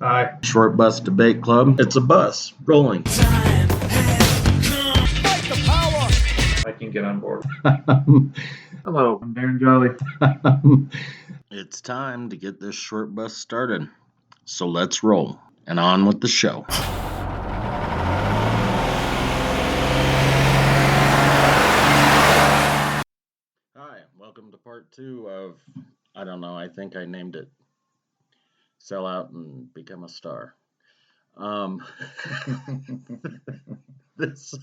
Hi. Short Bus Debate Club. It's a bus rolling. I can get on board. Hello, I'm Darren Jolly. It's time to get this short bus started. So let's roll and on with the show. Hi, welcome to part 2 of, I don't know, I think I named it Sell Out and Become a Star. This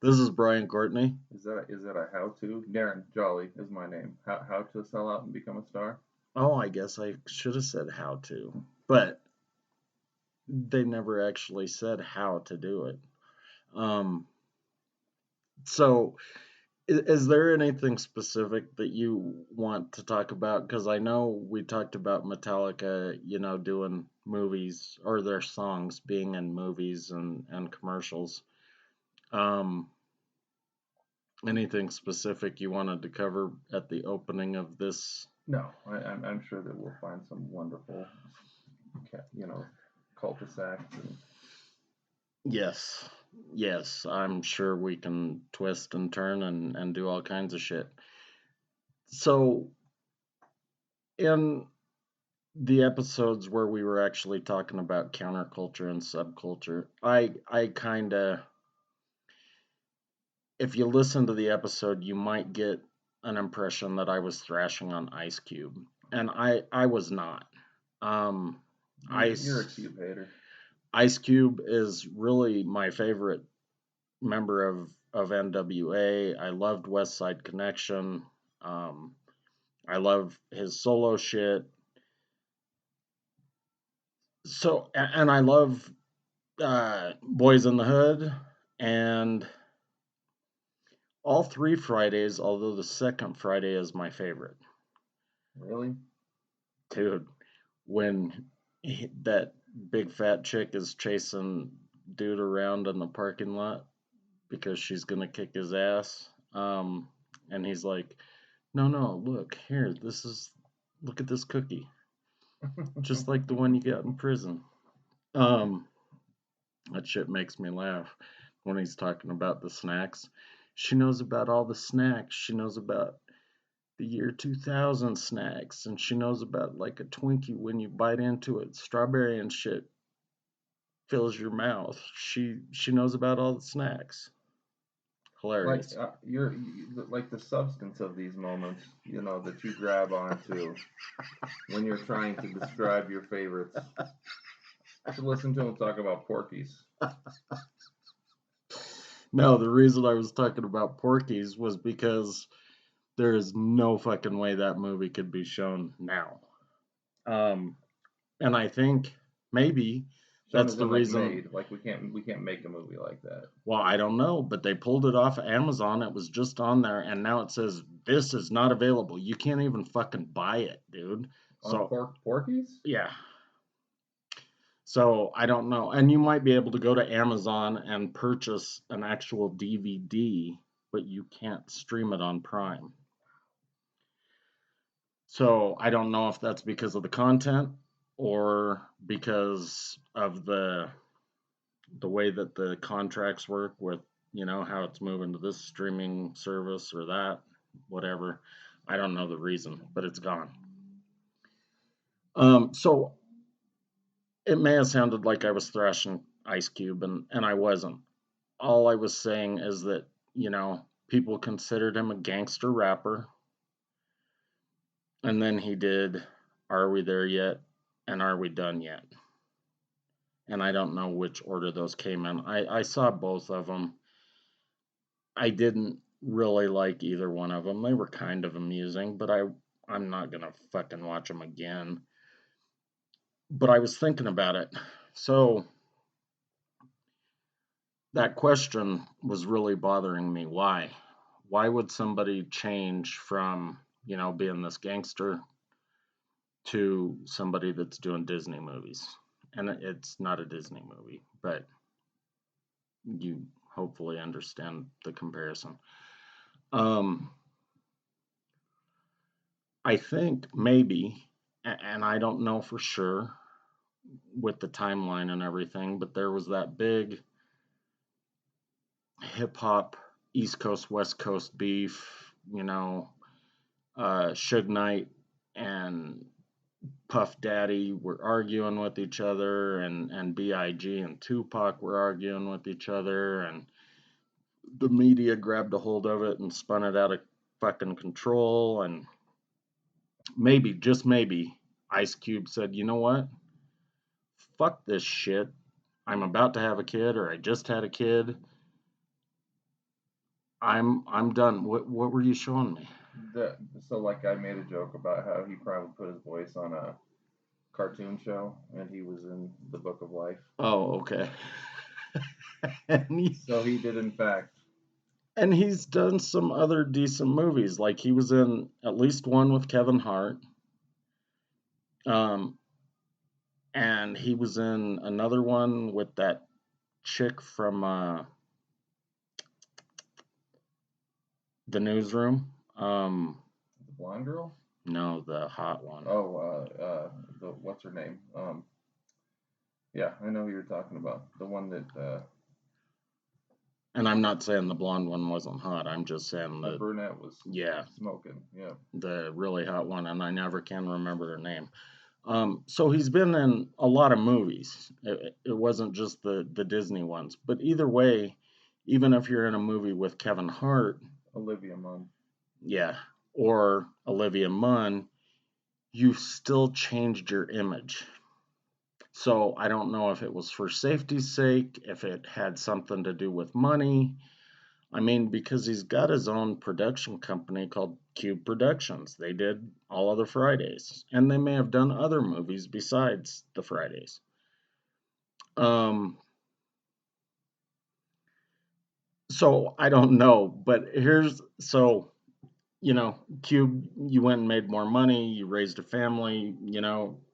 is Brian Courtney. Is that a how-to? Darren Jolly is my name. How to sell out and become a star? Oh, I guess I should have said how to, but they never actually said how to do it. So is there anything specific that you want to talk about? Because I know we talked about Metallica, doing movies or their songs being in movies and commercials. Anything specific you wanted to cover at the opening of this? No, I'm sure that we'll find some wonderful, cul-de-sacs. Yes, I'm sure we can twist and turn and do all kinds of shit. So, in the episodes where we were actually talking about counterculture and subculture, I kind of, if you listen to the episode, you might get an impression that I was thrashing on Ice Cube, and I was not. You're a Cube hater. Ice Cube is really my favorite member of NWA. I loved West Side Connection. I love his solo shit. So, and I love Boys in the Hood, and all 3 Fridays, although the second Friday is my favorite. Really? Dude, when that big fat chick is chasing dude around in the parking lot because she's gonna kick his ass, and he's like, no, look, here, look at this cookie. Just like the one you got in prison. That shit makes me laugh when he's talking about the snacks. She knows about all the snacks. She knows about the year 2000 snacks, and she knows about like a Twinkie when you bite into it, strawberry and shit fills your mouth. She knows about all the snacks. Hilarious. You're like the substance of these moments, that you grab onto when you're trying to describe your favorites. I should listen to him talk about Porky's. No, the reason I was talking about Porky's was because there is no fucking way that movie could be shown now. And I think maybe that's the reason. Made. Like we can't make a movie like that. Well, I don't know, but they pulled it off Amazon. It was just on there, and now it says this is not available. You can't even fucking buy it, dude. So Porky's? Yeah. So I don't know, and you might be able to go to Amazon and purchase an actual DVD, but you can't stream it on Prime. So I don't know if that's because of the content or because of the way that the contracts work with, how it's moving to this streaming service or that, whatever. I don't know the reason, but it's gone. So it may have sounded like I was thrashing Ice Cube, and I wasn't. All I was saying is that, people considered him a gangster rapper. And then he did Are We There Yet? And Are We Done Yet? And I don't know which order those came in. I saw both of them. I didn't really like either one of them. They were kind of amusing, but I'm not going to fucking watch them again. But I was thinking about it. So that question was really bothering me. Why? Why would somebody change from, being this gangster to somebody that's doing Disney movies? And it's not a Disney movie, but you hopefully understand the comparison. I think maybe, and I don't know for sure, with the timeline and everything, but there was that big hip hop East Coast West Coast beef, Suge Knight and Puff Daddy were arguing with each other, and B.I.G. and Tupac were arguing with each other, and the media grabbed a hold of it and spun it out of fucking control. And maybe, just maybe, Ice Cube said, you know what? Fuck this shit. I'm about to have a kid, or I just had a kid. I'm done. What were you showing me? So like I made a joke about how he probably put his voice on a cartoon show and he was in the Book of Life. Oh, okay. So he did in fact. And he's done some other decent movies. Like he was in at least one with Kevin Hart. And he was in another one with that chick from the Newsroom. The blonde girl? No, the hot one. Oh, what's her name? Yeah, I know who you're talking about. The one that. And I'm not saying the blonde one wasn't hot. I'm just saying the brunette was. Yeah. Smoking. Yeah. The really hot one, and I never can remember her name. So he's been in a lot of movies. It wasn't just the Disney ones. But either way, even if you're in a movie with Kevin Hart, Olivia Munn. Yeah, or Olivia Munn, you still changed your image. So I don't know if it was for safety's sake, if it had something to do with money. I mean, because he's got his own production company called Cube Productions. They did all of the Fridays, and they may have done other movies besides the Fridays. So I don't know, but Cube, you went and made more money, you raised a family,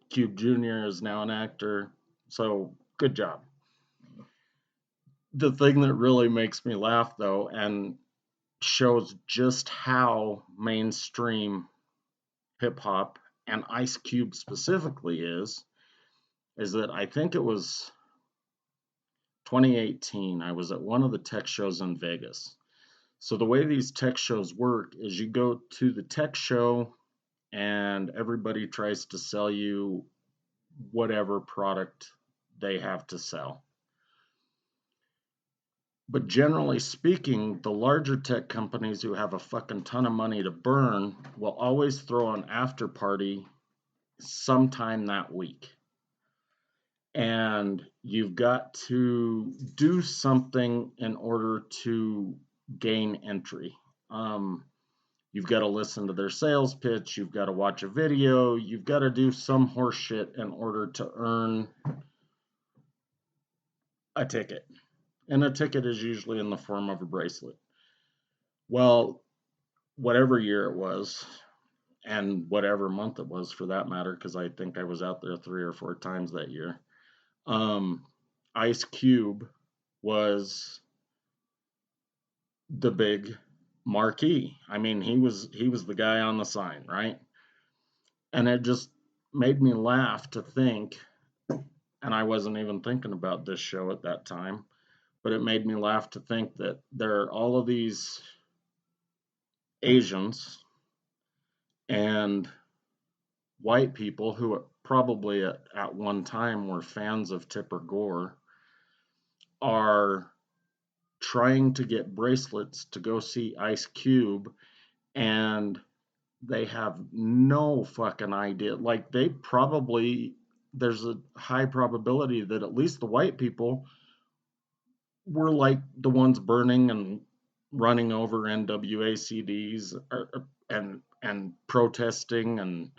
Cube Jr. is now an actor, so good job. The thing that really makes me laugh, though, and shows just how mainstream hip hop and Ice Cube specifically is that I think it was 2018. I was at one of the tech shows in Vegas. So the way these tech shows work is you go to the tech show and everybody tries to sell you whatever product they have to sell. But generally speaking, the larger tech companies who have a fucking ton of money to burn will always throw an after party sometime that week. And you've got to do something in order to gain entry. You've got to listen to their sales pitch. You've got to watch a video. You've got to do some horse shit in order to earn a ticket. And a ticket is usually in the form of a bracelet. Well, whatever year it was, and whatever month it was for that matter, because I think I was out there 3 or 4 times that year, Ice Cube was the big marquee. I mean, he was the guy on the sign, right? And it just made me laugh to think, and I wasn't even thinking about this show at that time, but it made me laugh to think that there are all of these Asians and white people who probably at one time were fans of Tipper Gore are trying to get bracelets to go see Ice Cube, and they have no fucking idea. Like, there's a high probability that at least the white people were like the ones burning and running over NWA CDs and protesting and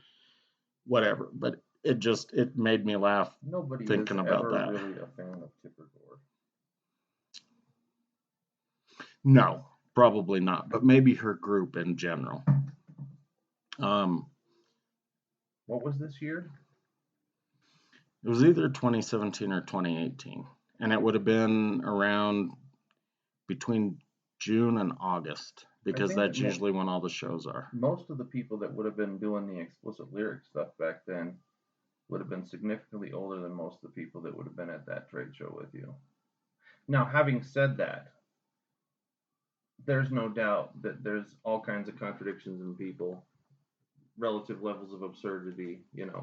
whatever. But it made me laugh. Nobody thinking is about ever that. Really a fan of Tipper Gore. No, probably not. But maybe her group in general. What was this year? It was either 2017 or 2018, and it would have been around between June and August, because that's usually when all the shows are. Most of the people that would have been doing the explicit lyric stuff back then would have been significantly older than most of the people that would have been at that trade show with you. Now, having said that, there's no doubt that there's all kinds of contradictions in people, relative levels of absurdity,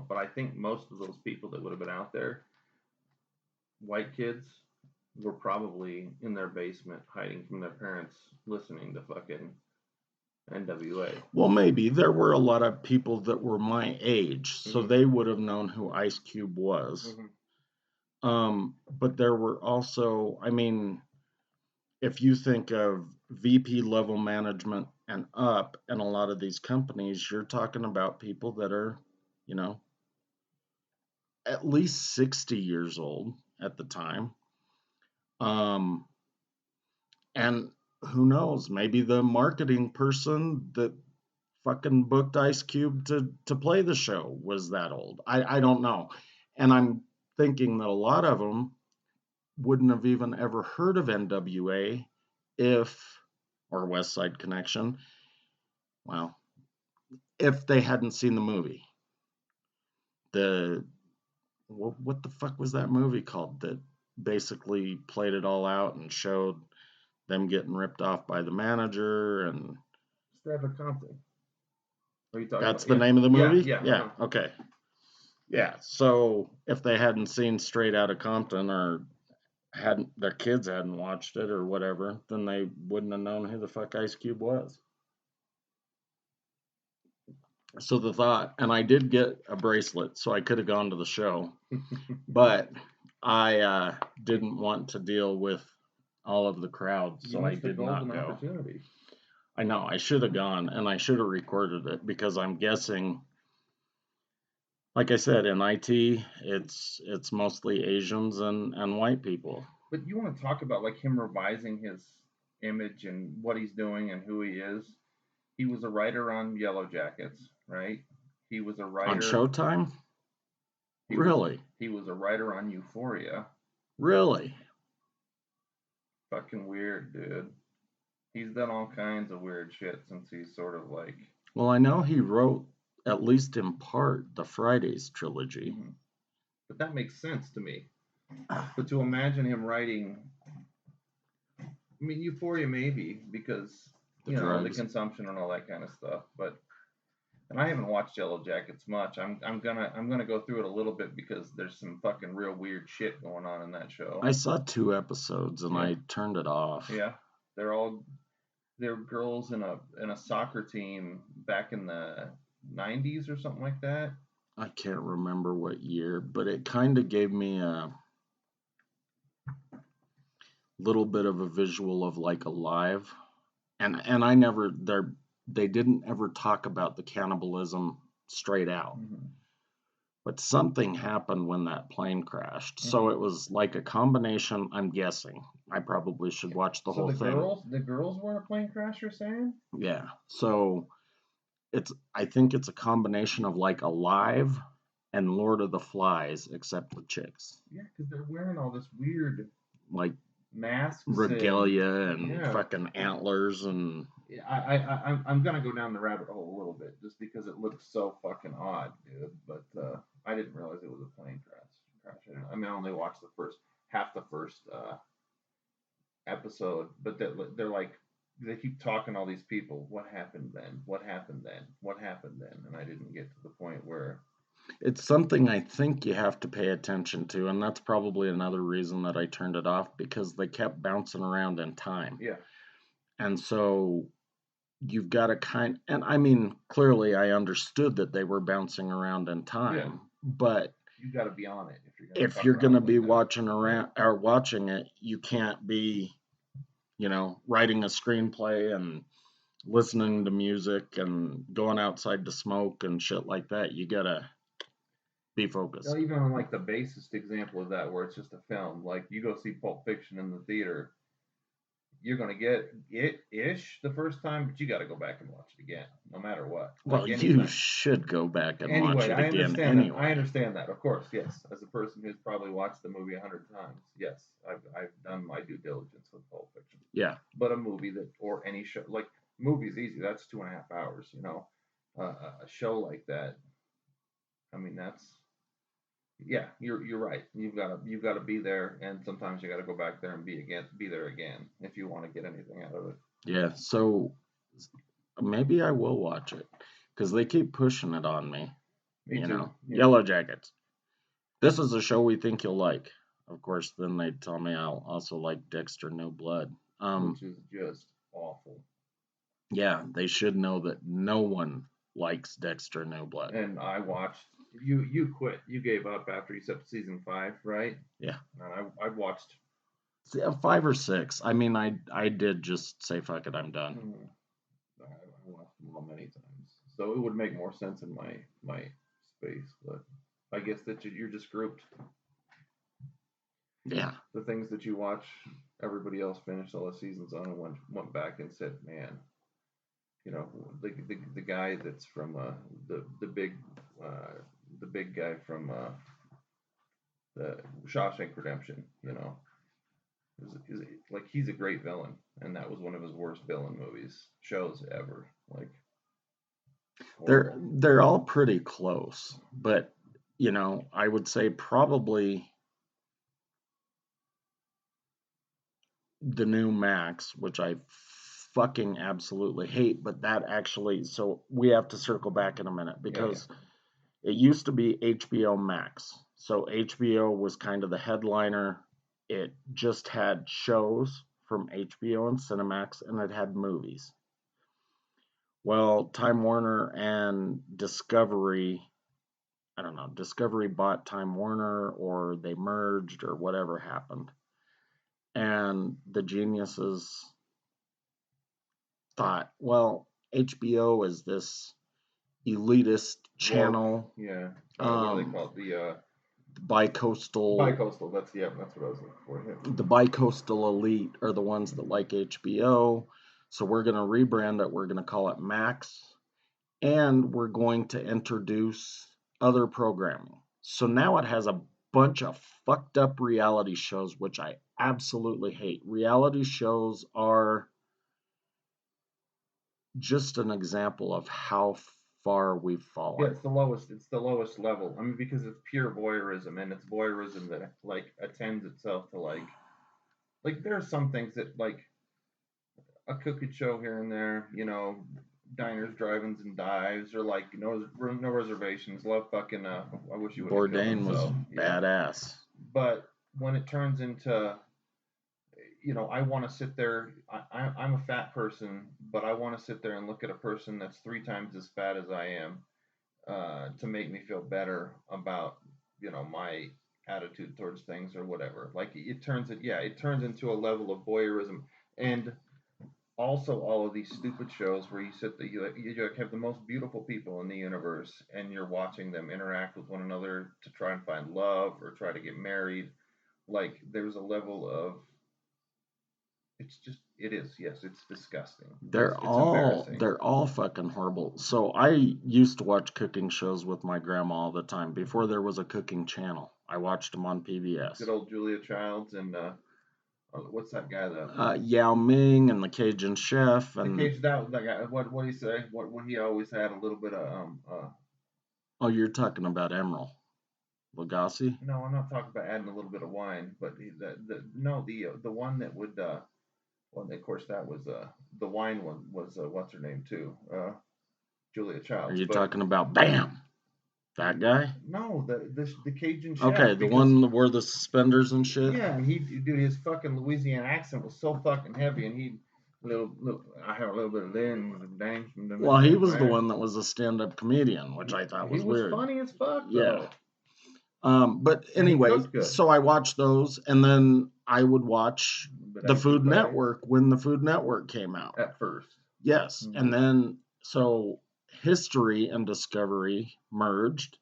but I think most of those people that would have been out there, white kids, were probably in their basement hiding from their parents listening to fucking NWA. Well, maybe there were a lot of people that were my age, so they would have known who Ice Cube was. But there were also, I mean, if you think of VP level management and up in a lot of these companies, you're talking about people that are, at least 60 years old at the time. And who knows, maybe the marketing person that fucking booked Ice Cube to play the show was that old. I don't know. And I'm thinking that a lot of them wouldn't have even ever heard of NWA or West Side Connection, well, if they hadn't seen the movie. What the fuck was that movie called that basically played it all out and showed them getting ripped off by the manager and Straight Outta Compton. That's the name of the movie? Yeah. Okay. Yeah, so if they hadn't seen Straight Outta Compton or their kids hadn't watched it or whatever, then they wouldn't have known who the fuck Ice Cube was. So the thought, and I did get a bracelet, so I could have gone to the show, but I didn't want to deal with all of the crowd, so I did not go. I know, I should have gone, and I should have recorded it, because I'm guessing, like I said, in IT, it's mostly Asians and white people. But you want to talk about like him revising his image and what he's doing and who he is. He was a writer on Yellow Jackets, right? He was a writer on Showtime. Really? He was a writer on Euphoria. Really? Fucking weird, dude. He's done all kinds of weird shit since he's sort of like. Well, I know he wrote, at least in part, the Fridays trilogy. Mm-hmm. But that makes sense to me. But to imagine him writing, I mean, Euphoria maybe, because the consumption and all that kind of stuff. And I haven't watched Yellow Jackets much. I'm gonna go through it a little bit because there's some fucking real weird shit going on in that show. I saw 2 episodes and I turned it off. Yeah, they're girls in a soccer team back in the 90s or something like that. I can't remember what year, but it kind of gave me a little bit of a visual of like Alive, and I never they didn't ever talk about the cannibalism straight out, but something happened when that plane crashed. So it was like a combination. I'm guessing I probably should watch the whole thing. The girls were in a plane crash, you're saying? Yeah. So I think it's a combination of like Alive and Lord of the Flies, except the chicks. Yeah, because they're wearing all this weird like masks, regalia and fucking antlers and. Yeah, I'm gonna go down the rabbit hole a little bit just because it looks so fucking odd, dude. But I didn't realize it was a plane crash. I mean, I only watched half the first episode, but they're like. They keep talking to all these people. What happened then? What happened then? What happened then? And I didn't get to the point where. It's something I think you have to pay attention to, and that's probably another reason that I turned it off, because they kept bouncing around in time. Yeah. And so you've got to and I mean, clearly I understood that they were bouncing around in time, but you got to be on it if you're going to be watching it, you can't be. Writing a screenplay and listening to music and going outside to smoke and shit like that. You gotta be focused. Even on like the basest example of that, where it's just a film, like you go see Pulp Fiction in the theater, you're gonna get it-ish the first time, but you got to go back and watch it again, no matter what. Well, you should go back and watch it again anyway. I understand that, of course, yes. As a person who's probably watched the movie 100 times, yes, I've done my due diligence with Pulp Fiction. Yeah. But a movie or any show, like movie's easy. That's 2.5 hours. A show like that, I mean, that's Yeah, you're right. You've got to be there, and sometimes you got to go back there and be there again if you want to get anything out of it. Yeah, so maybe I will watch it because they keep pushing it on me. Me too. Yeah. Yellow Jackets. This is a show we think you'll like. Of course, then they tell me I'll also like Dexter New Blood. Which is just awful. Yeah, they should know that no one likes Dexter New Blood. And I watched. You quit. You gave up after you said season 5, right? Yeah. And I watched 5 or 6. I mean, I did just say fuck it, I'm done. I watched them all many times, so it would make more sense in my space. But I guess that you're just grouped. Yeah. The things that you watch, everybody else finished all the seasons on and went back and said, man, the guy that's from the big guy from the Shawshank Redemption, is like he's a great villain, and that was one of his worst villain shows ever. Like they're all pretty close, but I would say probably the new Max, which I fucking absolutely hate, but that actually, so we have to circle back in a minute because it used to be HBO Max. So HBO was kind of the headliner. It just had shows from HBO and Cinemax, and it had movies. Well, Time Warner and Discovery, I don't know, Discovery bought Time Warner or they merged or whatever happened. And the geniuses thought, well, HBO is this elitist channel. Yeah. What do they call it? Bicoastal. Bicoastal. That's what I was looking for. Yeah. The bicoastal elite are the ones that like HBO. So we're going to rebrand it. We're going to call it Max. And we're going to introduce other programming. So now it has a bunch of fucked up reality shows, which I absolutely hate. Reality shows are just an example of how far we've fallen. Yeah, it's the lowest level. I mean, because it's pure voyeurism, and it's voyeurism that like attends itself to like there are some things that like a cooking show here and there, diners, drive-ins, and dives, or like no reservations. Love fucking. I wish you would. Bourdain was badass. But when it turns into, I want to sit there. I'm a fat person, but I want to sit there and look at a person that's 3 times as fat as I am, to make me feel better about, my attitude towards things or whatever. Like it turns into a level of voyeurism, and also all of these stupid shows where you sit there, you have the most beautiful people in the universe, and you're watching them interact with one another to try and find love or try to get married. Like there's a level of it's disgusting. They're all fucking horrible. So I used to watch cooking shows with my grandma all the time before there was a cooking channel. I watched them on PBS. Good old Julia Childs and what's that guy? Yao Ming and the Cajun Chef and that guy. What do you say? What he always had a little bit of Oh, you're talking about Emeril Lagasse? No, I'm not talking about adding a little bit of wine, but the one that would well, of course that was the wine one was what's her name too, Julia Childs. Are you talking about Bam? That guy? No, the Cajun Chef. Okay, the one that wore the suspenders and shit. Yeah, and his fucking Louisiana accent was so fucking heavy, and he I have a little bit of lens. Well, he was the one that was a stand-up comedian, which I thought was weird. He was funny as fuck. Yeah. But anyway, so I watched those, and then I would watch the Food Network when the Food Network came out. At first. Yes, and then so History and Discovery merged,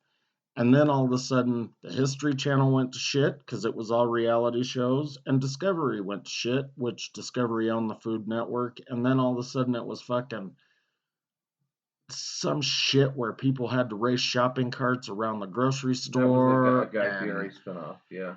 and then all of a sudden the History Channel went to shit because it was all reality shows, and Discovery went to shit, which Discovery owned the Food Network, and then all of a sudden it was fucking some shit where people had to race shopping carts around the grocery store. That was a Guy Fieri spinoff, yeah.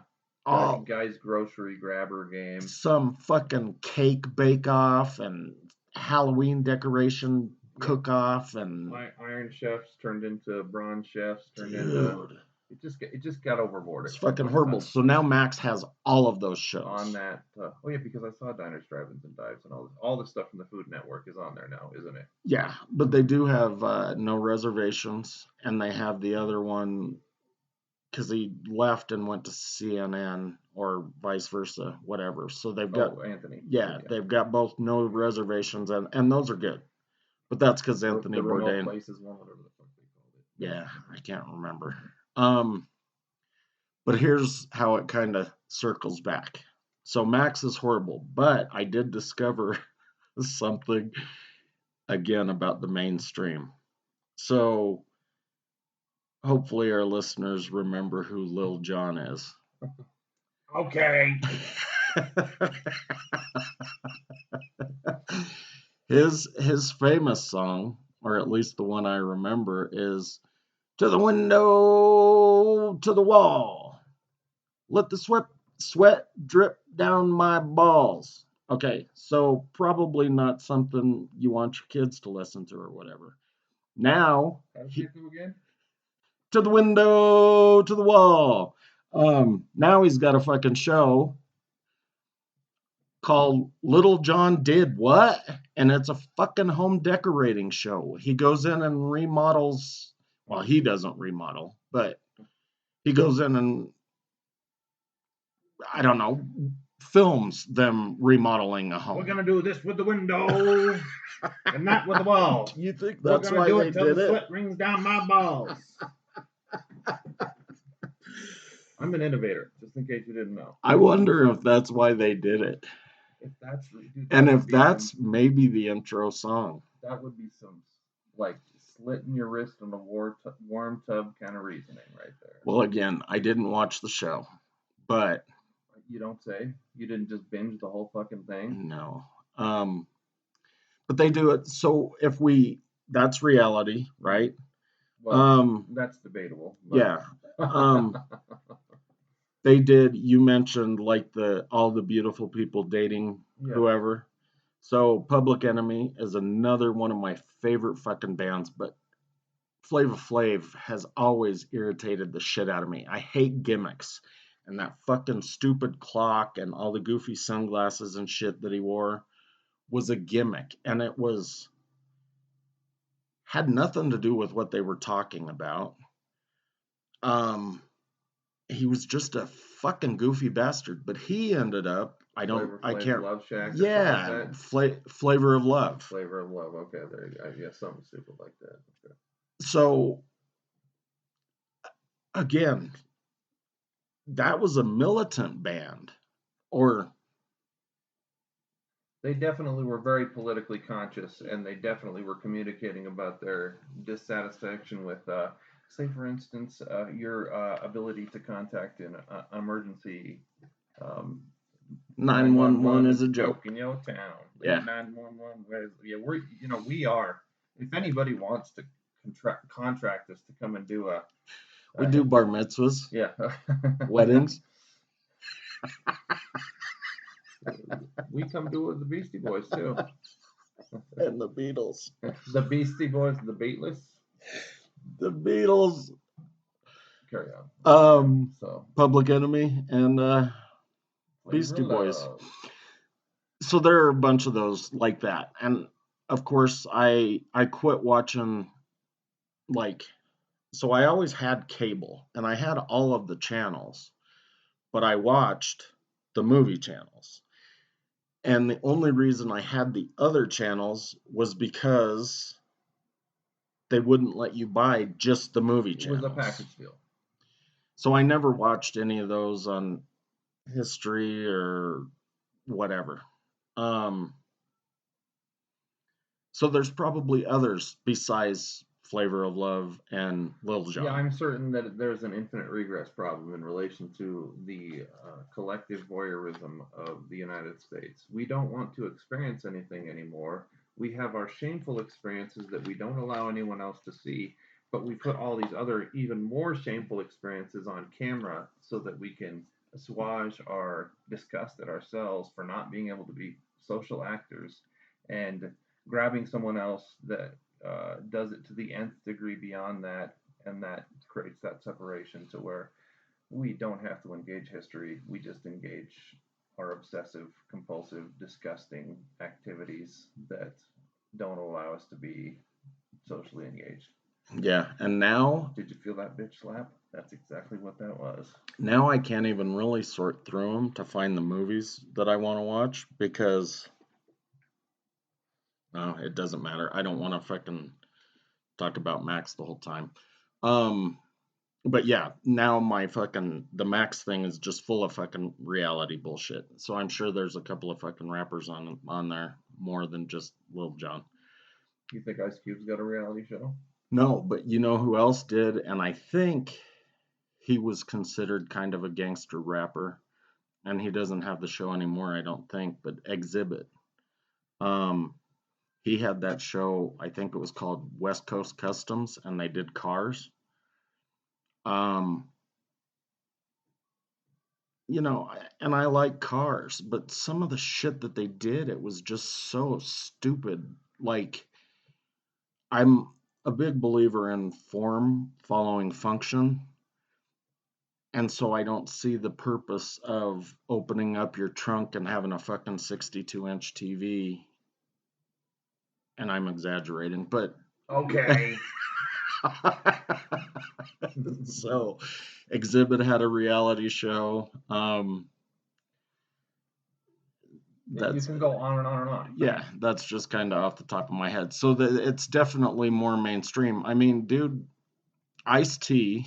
Guy's grocery grabber game. Some fucking cake bake-off and Halloween decoration cook-off and Iron Chefs turned into Bronze Chefs. Into It just got overboard It's at some fucking point in horrible. time. So now Max has all of those shows. On that, oh yeah, because I saw Diners, Drive-ins, and Dives, and all the stuff from the Food Network is on there now, isn't it? Yeah, but they do have No Reservations, and they have the other one because he left and went to CNN or vice versa, whatever. So they've got Anthony. Yeah, they've got both No Reservations, and those are good. But that's because Anthony the Remote Bourdain. Places one, whatever the fuck they called it. Yeah, I can't remember. But here's how it kind of circles back. So Max is horrible, but I did discover something again about the mainstream. So hopefully our listeners remember who Lil Jon is. Okay. His famous song, or at least the one I remember, is "To the window, to the wall. Let the sweat drip down my balls." Okay, so probably not something you want your kids to listen to or whatever. Now, How does it do again? To the window, to the wall. Now he's got a fucking show called Little John Did What? And it's a fucking home decorating show. He goes in and remodels. Well, he doesn't remodel, but he goes in and, I don't know, films them remodeling a home. We're gonna do this with the window and not with the wall. You think that's why they did the it? sweat rings down my balls. I'm an innovator, just in case you didn't know. I wonder if that's why they did it. If that's and if that's maybe the intro song. That would be some like slitting your wrist in a warm tub kind of reasoning right there. Well, again, I didn't watch the show, but you don't say? You didn't just binge the whole fucking thing? No. But they do it. So that's reality, right? Well, that's debatable. But. Yeah. They did. You mentioned like all the beautiful people dating whoever. So Public Enemy is another one of my favorite fucking bands, but Flava Flav has always irritated the shit out of me. I hate gimmicks. And that fucking stupid clock and all the goofy sunglasses and shit that he wore was a gimmick. And it had nothing to do with what they were talking about. He was just a fucking goofy bastard, but he ended up, I can't. Love Shack. Yeah, Flavor of Love. Flavor of Love. Okay, there you go. Yeah, something stupid like that. Okay. So, again, that was a militant band, or they definitely were very politically conscious, and they definitely were communicating about their dissatisfaction with. Say, for instance, your ability to contact an emergency. 911 is a joke in your town. Yeah. 911. Yeah, we are. If anybody wants to contract us to come and do we do bar mitzvahs. Yeah. Weddings. We come do it with the Beastie Boys too. And the Beatles. The Beastie Boys, the Beatles. The Beatles. Carry on. So Public Enemy and Beastie Boys. So there are a bunch of those like that, and of course I quit watching. So I always had cable, and I had all of the channels, but I watched the movie channels, and the only reason I had the other channels was because they wouldn't let you buy just the movie channels. It was a package deal. So I never watched any of those on History or whatever. So there's probably others besides Flavor of Love and Lil Jon. Yeah, I'm certain that there's an infinite regress problem in relation to the collective voyeurism of the United States. We don't want to experience anything anymore. We have our shameful experiences that we don't allow anyone else to see, but we put all these other even more shameful experiences on camera so that we can assuage our disgust at ourselves for not being able to be social actors, and grabbing someone else that does it to the nth degree beyond that, and that creates that separation to where we don't have to engage history. We just engage our obsessive, compulsive, disgusting activities that don't allow us to be socially engaged. Yeah, and now... Did you feel that bitch slap? That's exactly what that was. Now I can't even really sort through them to find the movies that I want to watch because... No, it doesn't matter. I don't want to fucking talk about Max the whole time. But yeah, now the Max thing is just full of fucking reality bullshit. So I'm sure there's a couple of fucking rappers on there more than just Lil Jon. You think Ice Cube's got a reality show? No, but you know who else did? And I think he was considered kind of a gangster rapper. And he doesn't have the show anymore, I don't think, but Exhibit. He had that show, I think it was called West Coast Customs, and they did cars. You know, and I like cars, but some of the shit that they did, it was just so stupid. Like, I'm a big believer in form following function. And so I don't see the purpose of opening up your trunk and having a fucking 62-inch TV. And I'm exaggerating, but... Okay. So, Exhibit had a reality show. You can go on and on and on. Yeah, that's just kind of off the top of my head. So it's definitely more mainstream. I mean, dude, Ice-T.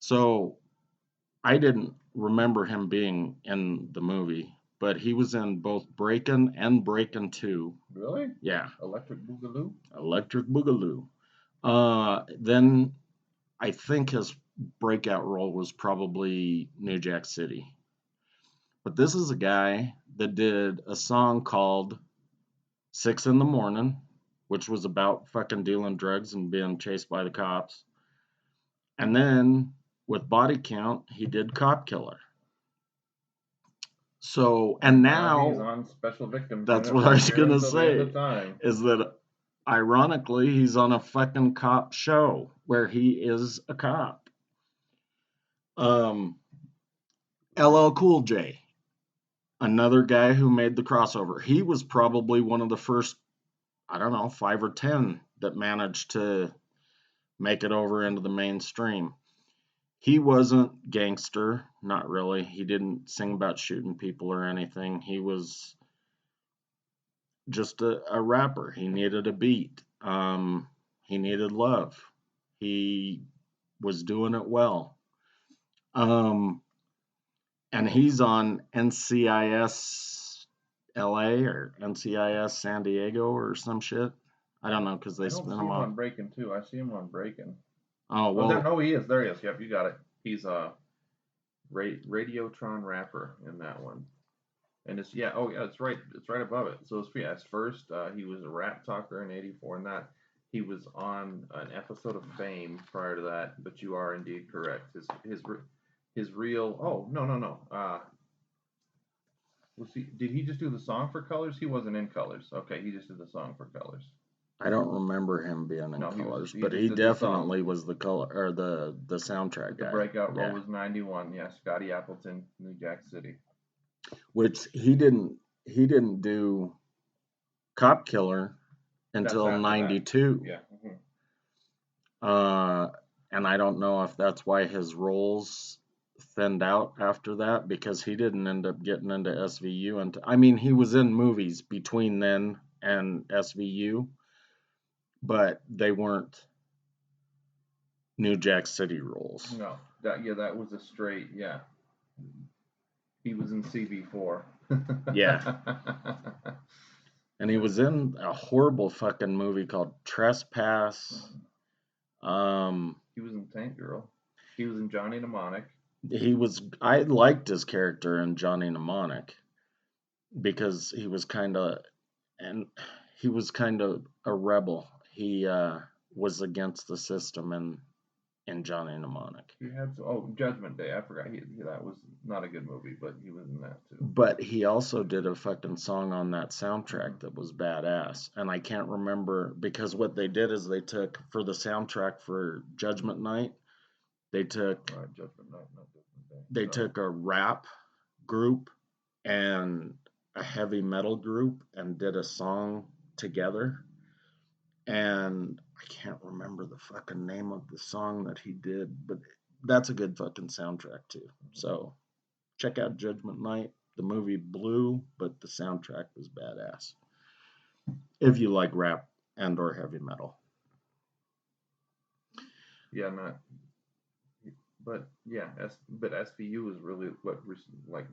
So I didn't remember him being in the movie, but he was in both Breakin' and Breakin' 2. Really? Yeah. Electric Boogaloo? Electric Boogaloo. Then I think his breakout role was probably New Jack City. But this is a guy that did a song called 6 in the Morning, which was about fucking dealing drugs and being chased by the cops. And then with Body Count, he did Cop Killer. So, and now he's on Special Victims. That's what I was going to say, is that ironically, he's on a fucking cop show where he is a cop. LL Cool J, another guy who made the crossover. He was probably one of the first, 5 or 10 that managed to make it over into the mainstream. He wasn't gangster, not really. He didn't sing about shooting people or anything. He was just a rapper. He needed a beat. He needed love. He was doing it well. And he's on NCIS LA or NCIS San Diego or some shit. I don't know because they spin him off. On Breakin' too. I see him on Breakin'. Oh well. He is. There he is. Yep, you got it. He's a Radiotron rapper in that one. And it's it's right above it. So it's first. He was a rap talker in '84, and that he was on an episode of Fame prior to that. But you are indeed correct. His real. Oh no. Did he just do the song for Colors? He wasn't in Colors. Okay, he just did the song for Colors. I don't remember him being in Colors, but he definitely was the color or the soundtrack guy. The breakout role was '91. Yeah, Scotty Appleton, New Jack City. Which he didn't do Cop Killer until '92. Yeah. And I don't know if that's why his roles thinned out after that, because he didn't end up getting into SVU. And he was in movies between then and SVU, but they weren't New Jack City roles. No, that was a straight, yeah. He was in CB4. Yeah. And he was in a horrible fucking movie called Trespass. He was in Tank Girl. He was in Johnny Mnemonic. I liked his character in Johnny Mnemonic because he was kind of a rebel. He was against the system in Johnny Mnemonic. He had Judgment Day. I forgot. That was not a good movie, but he was in that too. But he also did a fucking song on that soundtrack that was badass, and I can't remember because what they did is they took for the soundtrack for Judgment Night. They took Judgment Night, not Judgment Day. They took a rap group and a heavy metal group and did a song together. And I can't remember the fucking name of the song that he did, but that's a good fucking soundtrack too. So check out Judgment Night. The movie blew, but the soundtrack was badass. If you like rap and or heavy metal. Yeah, but yeah, but SVU was really what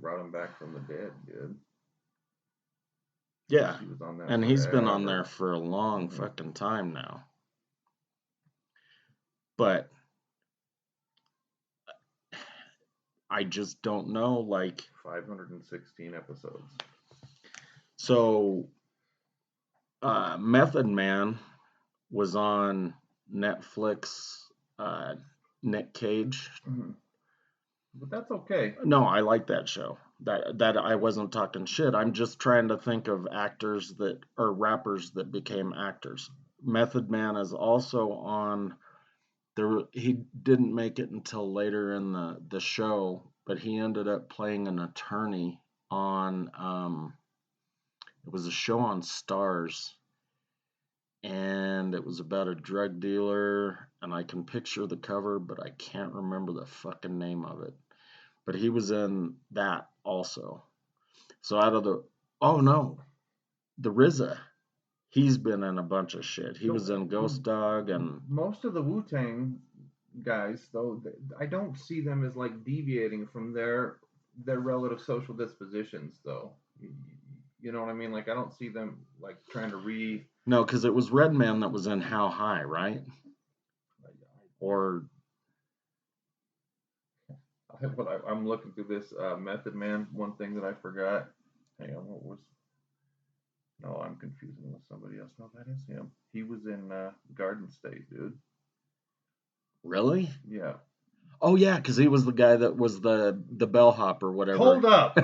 brought him back from the dead, dude. Yeah, he was on that and forever. He's been on there for a long fucking time now. But I just don't know, 516 episodes. So, Method Man was on Netflix. Nick Cage. Mm-hmm. But that's okay. No, I like that show. That I wasn't talking shit. I'm just trying to think of actors that or rappers that became actors. Method Man is also on there. He didn't make it until later in the show, but he ended up playing an attorney on it was a show on Stars, and it was about a drug dealer, and I can picture the cover, but I can't remember the fucking name of it. But he was in that also. So out of the RZA, he's been in a bunch of shit. He was in Ghost Dog and most of the Wu-Tang guys, though, I don't see them as deviating from their relative social dispositions, though. You know what I mean? I don't see them trying to No, because it was Redman that was in How High, right? Or I'm looking through this Method Man. One thing that I forgot. Hang on, what was? No, I'm confusing with somebody else. No, that is him. He was in Garden State, dude. Really? Yeah. Oh yeah, because he was the guy that was the bellhop or whatever. Hold up.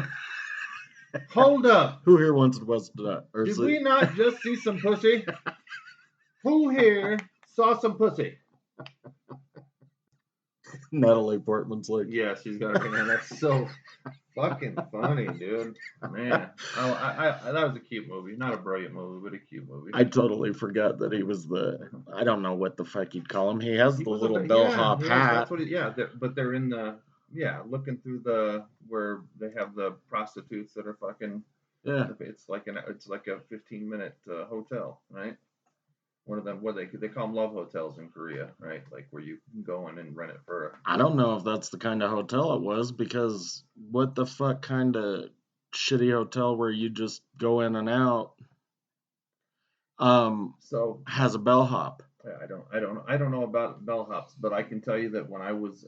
Hold up. Who here wants to Did we not just see some pussy? Who here saw some pussy? Natalie Portman's like, yeah, she's got her hand. That's so fucking funny, dude. Man, I that was a cute movie. Not a brilliant movie, but a cute movie. I totally forgot that he was I don't know what the fuck you'd call him. He has the little bellhop hat. That's but they're in looking through where they have the prostitutes that are fucking. Yeah. It's like a 15-minute hotel, right? One of them, what they call them, love hotels in Korea, right? Where you can go in and rent it for. I don't know if that's the kind of hotel it was, because what the fuck kind of shitty hotel where you just go in and out so has a bellhop. I don't know about bellhops, but I can tell you that when I was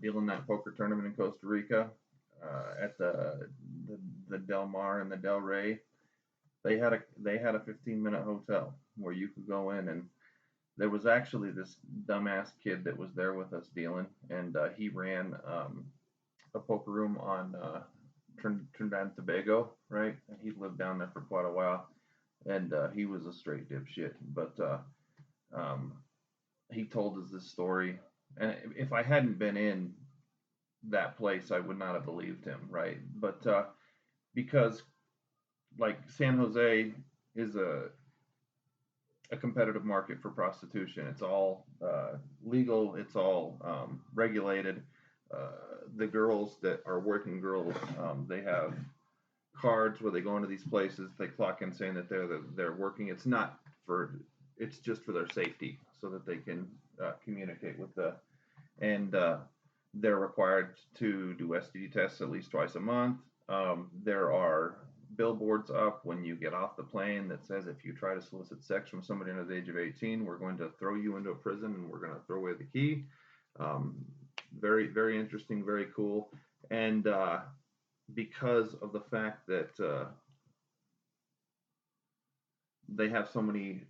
dealing that poker tournament in Costa Rica at the Del Mar and the Del Rey, they had a 15-minute hotel where you could go in, and there was actually this dumbass kid that was there with us dealing, and he ran a poker room on Trinidad and Tobago, right? And he lived down there for quite a while, and he was a straight dipshit. But he told us this story, and if I hadn't been in that place, I would not have believed him, right? But because San Jose is a competitive market for prostitution. It's all legal. It's all regulated. The girls that are working girls, they have cards where they go into these places. They clock in saying that they're working. It's just for their safety, so that they can communicate with and they're required to do STD tests at least twice a month. There are billboards up when you get off the plane that says, if you try to solicit sex from somebody under the age of 18, we're going to throw you into a prison and we're going to throw away the key. Very, very interesting, very cool. And because of the fact that they have so many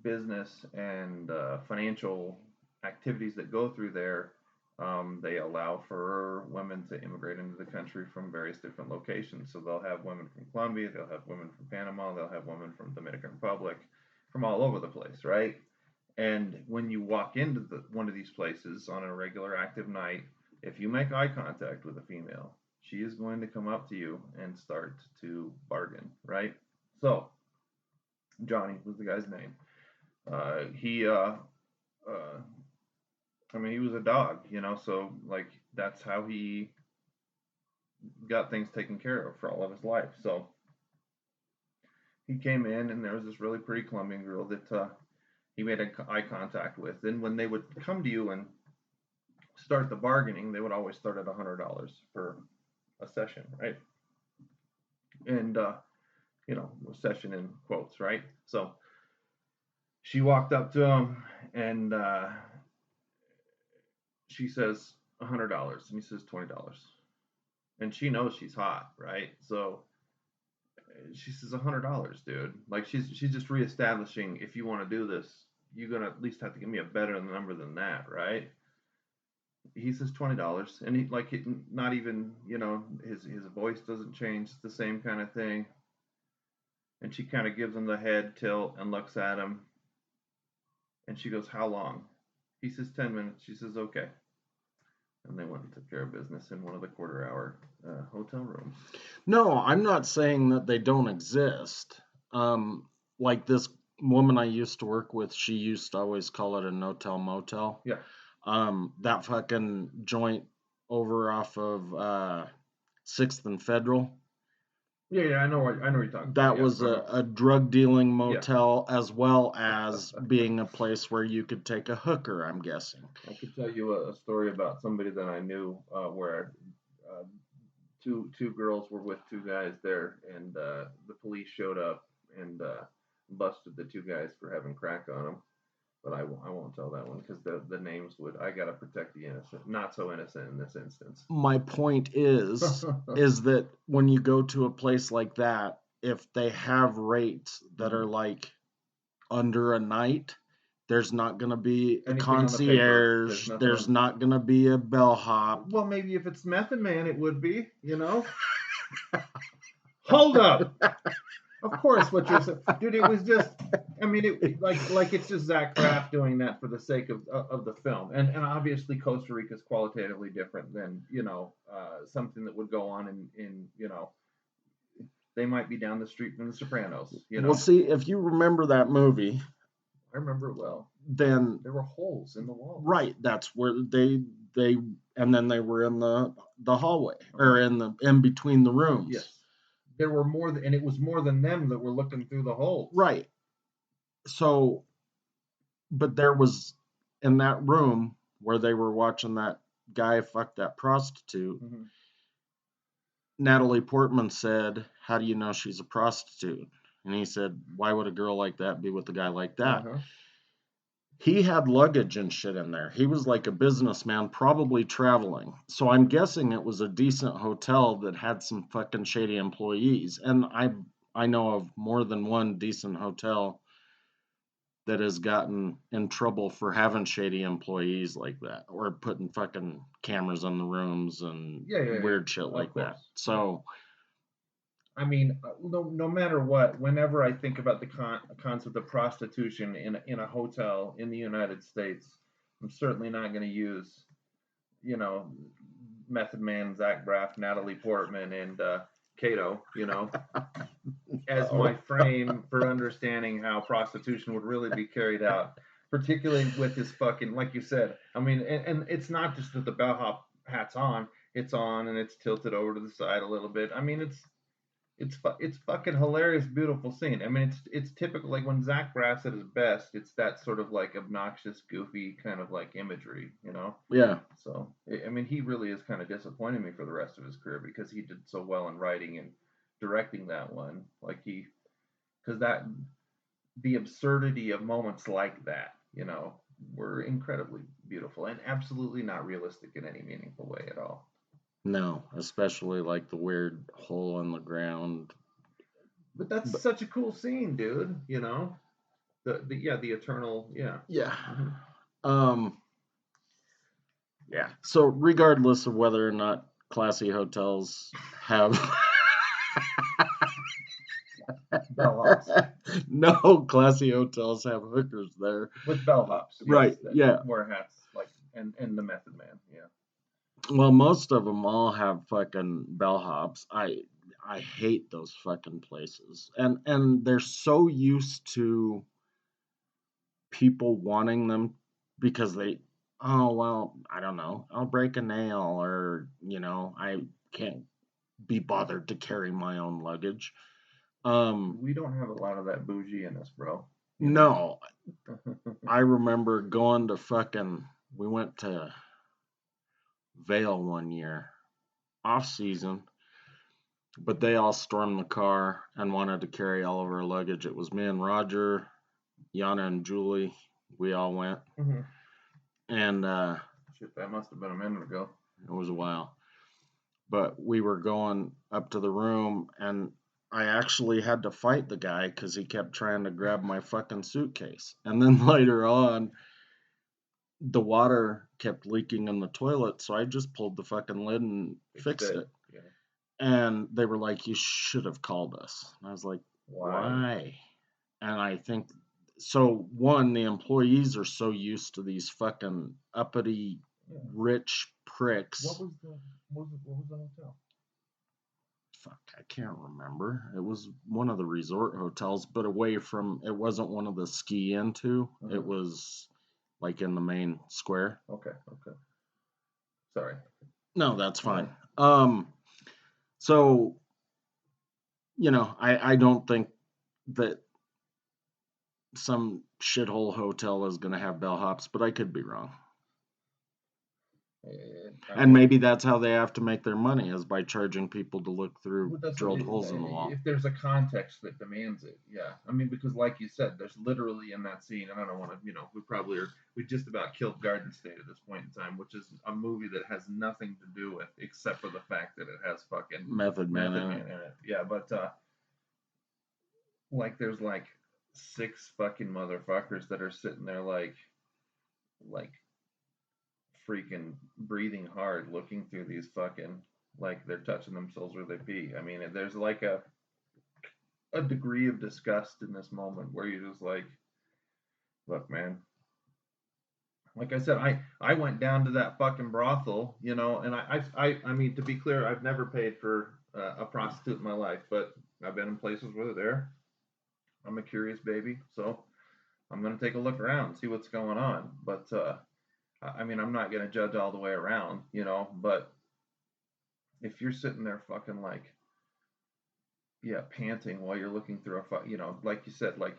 business and financial activities that go through there, they allow for women to immigrate into the country from various different locations. So they'll have women from Colombia, they'll have women from Panama, they'll have women from Dominican Republic, from all over the place, right? And when you walk into one of these places on a regular active night, if you make eye contact with a female, she is going to come up to you and start to bargain, right? So Johnny was the guy's name. He I mean, he was a dog, so like that's how he got things taken care of for all of his life. So he came in, and there was this really pretty Colombian girl that he made eye contact with. And when they would come to you and start the bargaining, they would always start at $100 for a session, right? And session in quotes, right? So she walked up to him, and she says $100, and he says $20, and she knows she's hot, right? So she says $100, dude. Like she's just reestablishing, if you want to do this, you're gonna at least have to give me a better number than that, right? He says $20, and he not even his voice doesn't change. It's the same kind of thing. And she kind of gives him the head tilt and looks at him, and she goes, "How long?" He says 10 minutes. She says, "Okay." And they went and took care of business in one of the quarter-hour hotel rooms. No, I'm not saying that they don't exist. Like this woman I used to work with, she used to always call it a no-tell motel. Yeah. That fucking joint over off of 6th and Federal. Yeah, I know what you're talking about. That was a drug dealing motel, as well as being a place where you could take a hooker, I'm guessing. I could tell you a story about somebody that I knew where two girls were with two guys there, and the police showed up and busted the two guys for having crack on them. But I won't tell that one because the names would. I gotta protect the innocent, not so innocent in this instance. My point is that when you go to a place like that, if they have rates that are like under a night, there's not going to be a concierge. There's not going to be a bellhop. Well, maybe if it's Method Man, it would be. Hold up. Of course, what you're saying, dude. It was just. I mean, it like it's just Zach Braff doing that for the sake of the film, and obviously Costa Rica is qualitatively different than something that would go on in they might be down the street from The Sopranos. Well, see, if you remember that movie, I remember it well. Then there were holes in the wall. Right, that's where they and then they were in the hallway or in between the rooms. Yes. There were more, and it was more than them that were looking through the holes. Right. So, but there was in that room where they were watching that guy fuck that prostitute. Mm-hmm. Natalie Portman said, "How do you know she's a prostitute?" And he said, "Why would a girl like that be with a guy like that?" Uh-huh. He had luggage and shit in there. He was like a businessman, probably traveling. So I'm guessing it was a decent hotel that had some fucking shady employees. And I know of more than one decent hotel that has gotten in trouble for having shady employees like that, or putting fucking cameras in the rooms and weird shit like that. So, I mean, no matter what, whenever I think about the concept of prostitution in a hotel in the United States, I'm certainly not going to use, Method Man, Zach Braff, Natalie Portman, and Kato, as my frame for understanding how prostitution would really be carried out, particularly with this fucking, like you said, I mean, and it's not just that the bellhop hat's on, it's on and it's tilted over to the side a little bit. I mean, it's fucking hilarious, beautiful scene. I mean, it's typical, like when Zach Braff's at his best, it's that sort of like obnoxious, goofy kind of like imagery, Yeah. So, I mean, he really is kind of disappointing me for the rest of his career because he did so well in writing and directing that one. Like because the absurdity of moments like that, were incredibly beautiful and absolutely not realistic in any meaningful way at all. No, especially like the weird hole in the ground. But that's such a cool scene, dude. The eternal, yeah. Yeah. Mm-hmm. Yeah. So regardless of whether or not classy hotels have bellhops. No, classy hotels have hookers there with bellhops. Yes, right. Yeah. Wear hats like and the Method Man. Yeah. Well, most of them all have fucking bellhops. I hate those fucking places, and they're so used to people wanting them because they, oh well, I don't know, I'll break a nail, or I can't be bothered to carry my own luggage. We don't have a lot of that bougie in us, bro. No. I remember going to we went to Vail one year, off season, but they all stormed the car and wanted to carry all of our luggage. It was me and Roger, Yana and Julie. We all went. Mm-hmm. And shit, that must have been a minute ago. It was a while. But we were going up to the room, and I actually had to fight the guy because he kept trying to grab my fucking suitcase. And then later on, the water kept leaking in the toilet, so I just pulled the fucking lid and fixed it. Yeah. And they were like, you should have called us. And I was like, why? And I think, so one, the employees are so used to these fucking uppity, rich pricks. What was the hotel? Fuck, I can't remember. It was one of the resort hotels, but away from, it wasn't one of the ski into. It was like in the main square. Okay. Sorry. No, that's fine. So, I don't think that some shithole hotel is going to have bellhops, but I could be wrong. And maybe that's how they have to make their money, is by charging people to look through drilled holes in the wall. If there's a context that demands it, yeah. I mean, because like you said, there's literally in that scene, and I don't want to, we just about killed Garden State at this point in time, which is a movie that has nothing to do with, except for the fact that it has fucking Method Man in it. Yeah, but like there's like 6 fucking motherfuckers that are sitting there like freaking breathing hard, looking through these fucking, like they're touching themselves where they pee. I mean, there's like a degree of disgust in this moment where you're just like, look, man. Like I said, I went down to that fucking brothel, and I mean, to be clear, I've never paid for a prostitute in my life, but I've been in places where they're there. I'm a curious baby, so I'm gonna take a look around, see what's going on. But I mean, I'm not gonna judge all the way around, but if you're sitting there fucking like, yeah, panting while you're looking through like you said, like,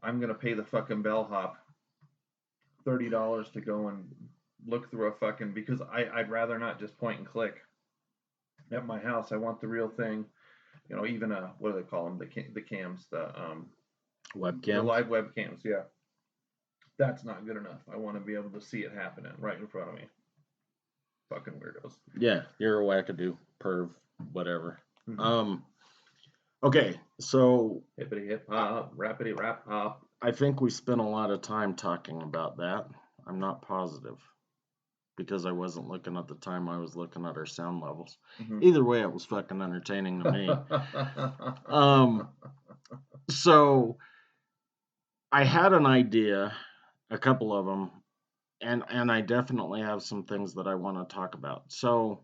I'm gonna pay the fucking bellhop $30 to go and look through a fucking, because I'd rather not just point and click at my house. I want the real thing, even what do they call them? The cams, the webcams, the live webcams. Yeah. That's not good enough. I want to be able to see it happening right in front of me. Fucking weirdos. Yeah, you're a wackadoo, perv, whatever. Mm-hmm. Okay, so hippity hip hop, rappity rap hop. I think we spent a lot of time talking about that. I'm not positive because I wasn't looking at the time. I was looking at our sound levels. Mm-hmm. Either way, it was fucking entertaining to me. So I had an idea, a couple of them, and I definitely have some things that I want to talk about. So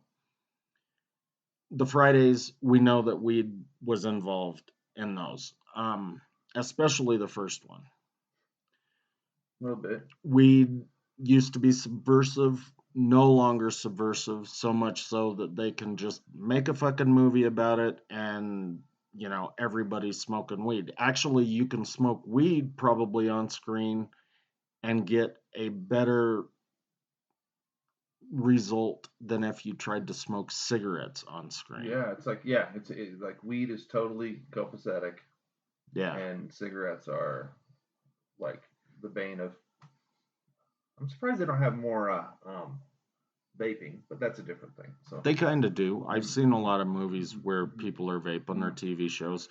the Fridays, we know that weed was involved in those, especially the first one. A little bit. Weed used to be subversive, no longer subversive, so much so that they can just make a fucking movie about it and, everybody's smoking weed. Actually, you can smoke weed probably on screen and get a better result than if you tried to smoke cigarettes on screen. Yeah, it's like weed is totally copacetic. Yeah. And cigarettes are like the bane of. I'm surprised they don't have more vaping, but that's a different thing. So they kind of do. I've seen a lot of movies where people are vaping their TV shows.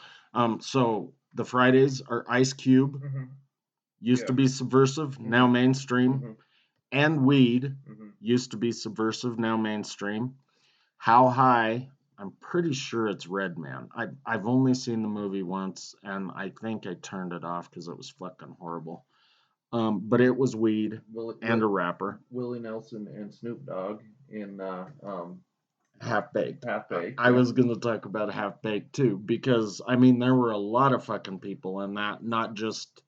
So the Fridays are Ice Cube. Used to be subversive, now mainstream. and weed Mm-hmm. used to be subversive, now mainstream. How High, I'm pretty sure it's Red Man. I've only seen the movie once, and I think I turned it off because it was fucking horrible. But it was weed and a rapper. Willie Nelson and Snoop Dogg in Half Baked. Half Baked. I was going to talk about Half Baked too, because I mean there were a lot of fucking people in that, not just.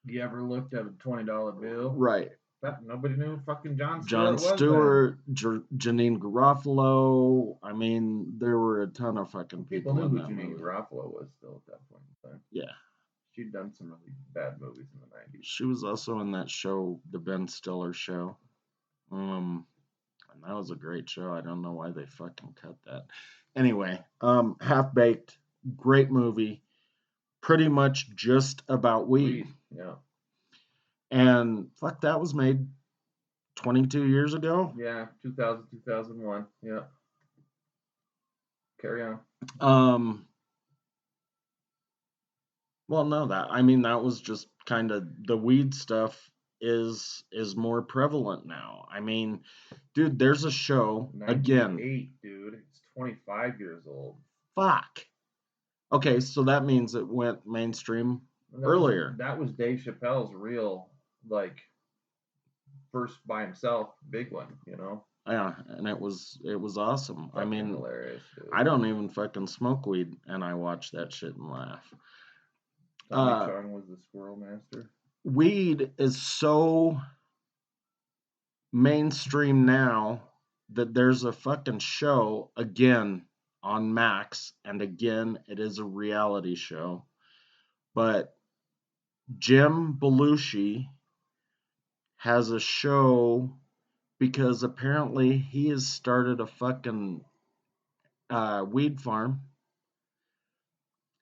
You ever looked at a $20 bill? Right. Nobody knew fucking John Stewart, Janine Garofalo. I mean, there were a ton of fucking people. People knew who Janine Garofalo was still at that point in time. Yeah. She'd done some really bad movies in the 90s. She was also in that show, the Ben Stiller show. And that was a great show. I don't know why they fucking cut that. Anyway, Half Baked, great movie. Pretty much just about weed. Yeah. And fuck, that was made 22 years ago. Yeah, 2000, 2001. Yeah. Carry on. Well, no, that was just kind of the weed stuff is more prevalent now. I mean, dude, there's a show again. 98, dude. It's 25 years old. Fuck. Okay, so that means it went mainstream earlier. That was Dave Chappelle's real, like, first by himself big one, you know. Yeah, and it was awesome. Fucking, I mean, hilarious, dude. I don't even fucking smoke weed, and I watch that shit and laugh. Tommy Chong was the Squirrel Master. Weed is so mainstream now that there's a fucking show again on Max, and again it is a reality show, but Jim Belushi has a show because apparently he has started a fucking weed farm,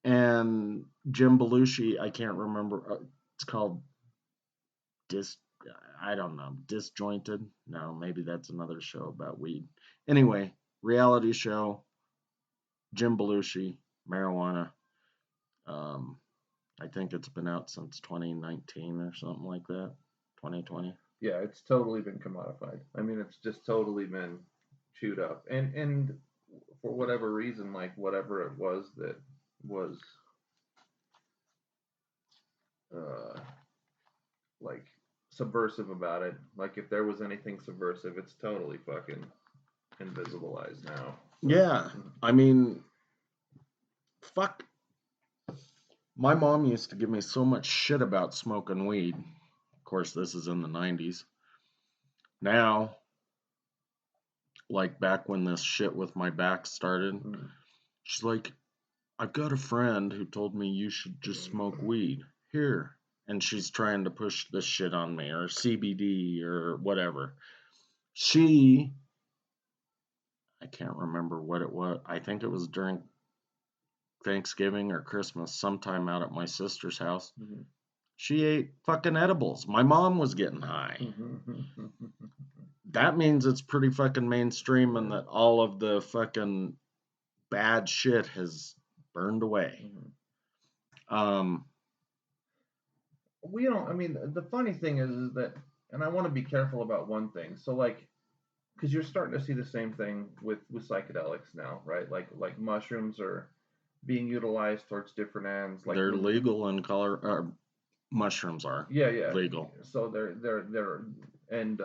and Jim Belushi, I can't remember, it's called Disjointed. No, maybe that's another show about weed. Anyway, reality show, Jim Belushi, marijuana. I think it's been out since 2019 or something like that. 2020. Yeah, it's totally been commodified. I mean, it's just totally been chewed up. And for whatever reason, like whatever it was that was like subversive about it, like if there was anything subversive, it's totally fucking invisibilized now. Yeah, I mean, fuck. My mom used to give me so much shit about smoking weed. Of course, this is in the 90s. Now, like back when this shit with my back started, she's like, I've got a friend who told me you should just smoke weed. Here. And she's trying to push this shit on me, or CBD, or whatever. I can't remember what it was. I think it was during Thanksgiving or Christmas, sometime out at my sister's house. Mm-hmm. She ate fucking edibles. My mom was getting high. That means it's pretty fucking mainstream, and that all of the fucking bad shit has burned away. We don't, I mean, the funny thing is that, and I want to be careful about one thing. So, like, because you're starting to see the same thing with psychedelics now, right? Like mushrooms are being utilized towards different ends. Like they're legal in Colorado. Mushrooms are legal. So they're and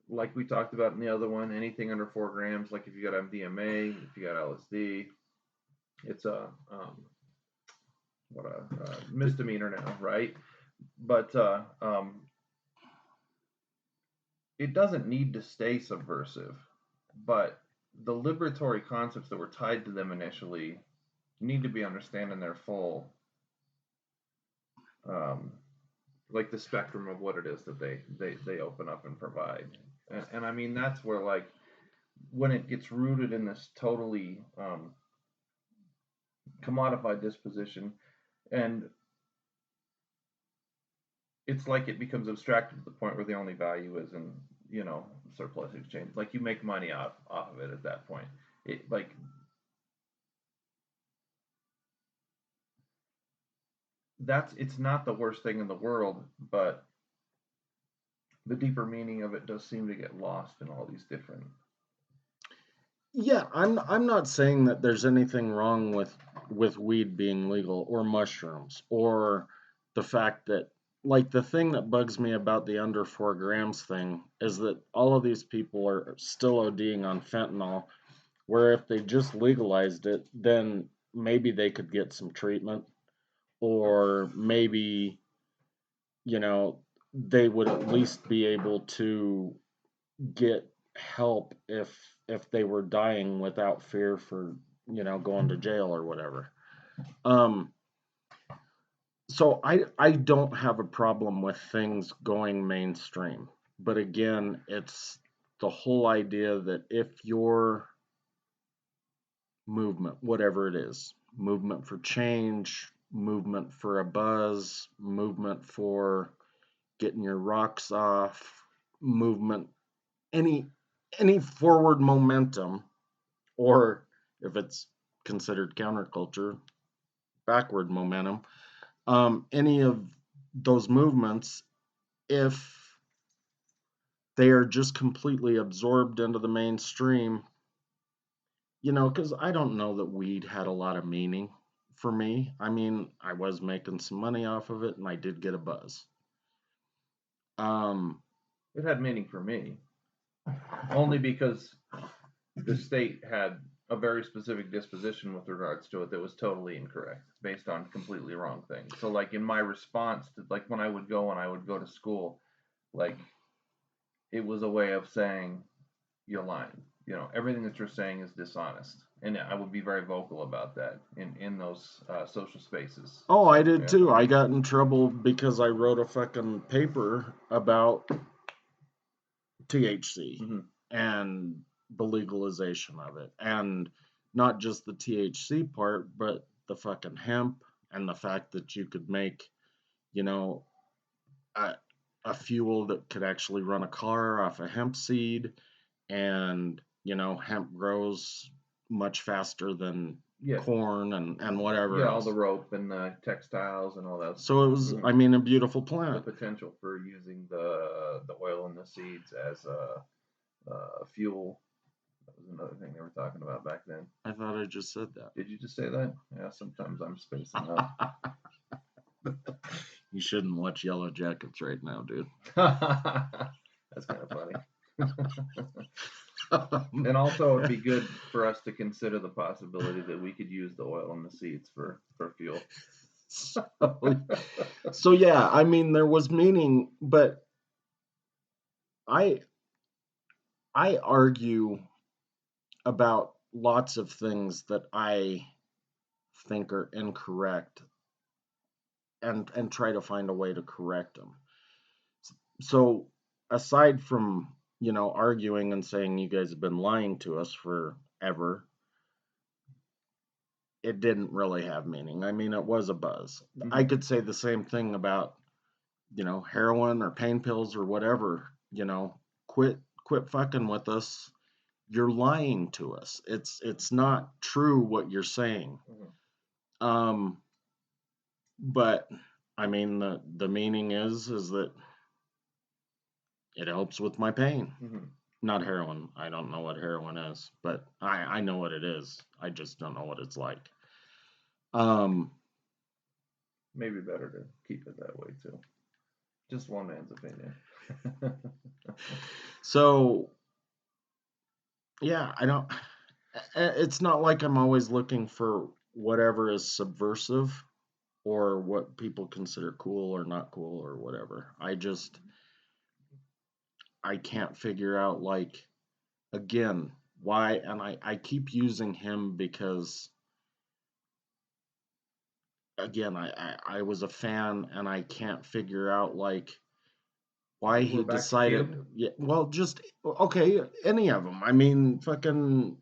like we talked about in the other one, anything under 4 grams, like if you got MDMA, if you got LSD, it's a misdemeanor now, right? But it doesn't need to stay subversive, but the liberatory concepts that were tied to them initially need to be understood in their full, like the spectrum of what it is that they open up and provide. And I mean, that's where, like, when it gets rooted in this totally commodified disposition, and it's like it becomes abstracted to the point where the only value is in, surplus exchange. Like, you make money off of it at that point. It's not the worst thing in the world, but the deeper meaning of it does seem to get lost in all these different. Yeah, I'm not saying that there's anything wrong with weed being legal or mushrooms or the fact that, like, the thing that bugs me about the under 4 grams thing is that all of these people are still ODing on fentanyl, where if they just legalized it, then maybe they could get some treatment, or maybe, you know, they would at least be able to get help if they were dying without fear for, going to jail or whatever. So I don't have a problem with things going mainstream, but again, it's the whole idea that if your movement, whatever it is, movement for change, movement for a buzz, movement for getting your rocks off, movement, any forward momentum, or if it's considered counterculture, backward momentum, any of those movements, if they are just completely absorbed into the mainstream, because I don't know that weed had a lot of meaning for me. I mean, I was making some money off of it, and I did get a buzz. It had meaning for me, only because the state had a very specific disposition with regards to it that was totally incorrect, based on completely wrong things. So, like, in my response to, like, when I would go to school, like, it was a way of saying, you're lying. Everything that you're saying is dishonest. And I would be very vocal about that in those social spaces. Oh, I did too. I got in trouble because I wrote a fucking paper about THC and the legalization of it. And not just the THC part, but the fucking hemp and the fact that you could make, a fuel that could actually run a car off a hemp seed. And, hemp grows much faster than corn and whatever else. All the rope and the textiles and all that. So it was, I mean, a beautiful plant. The potential for using the oil and the seeds as a fuel. That was another thing they were talking about back then. I thought I just said that. Did you just say that? Yeah, sometimes I'm spacing out. You shouldn't watch Yellow Jackets right now, dude. That's kind of funny. And also, it'd be good for us to consider the possibility that we could use the oil and the seeds for fuel. So yeah, I mean, there was meaning, but I argue about lots of things that I think are incorrect and try to find a way to correct them. So aside from, arguing and saying you guys have been lying to us forever, it didn't really have meaning. I mean, it was a buzz. I could say the same thing about, heroin or pain pills or whatever. Quit fucking with us. You're lying to us. It's not true what you're saying. But I mean, the meaning is that it helps with my pain. Not heroin. I don't know what heroin is, but I know what it is. I just don't know what it's like. Maybe better to keep it that way too. Just one man's opinion. So, yeah, I don't. It's not like I'm always looking for whatever is subversive or what people consider cool or not cool or whatever. I can't figure out, like, again, why, and I keep using him because, again, I was a fan, and I can't figure out, like, why he decided, yeah, well, just, okay, any of them. I mean, fucking,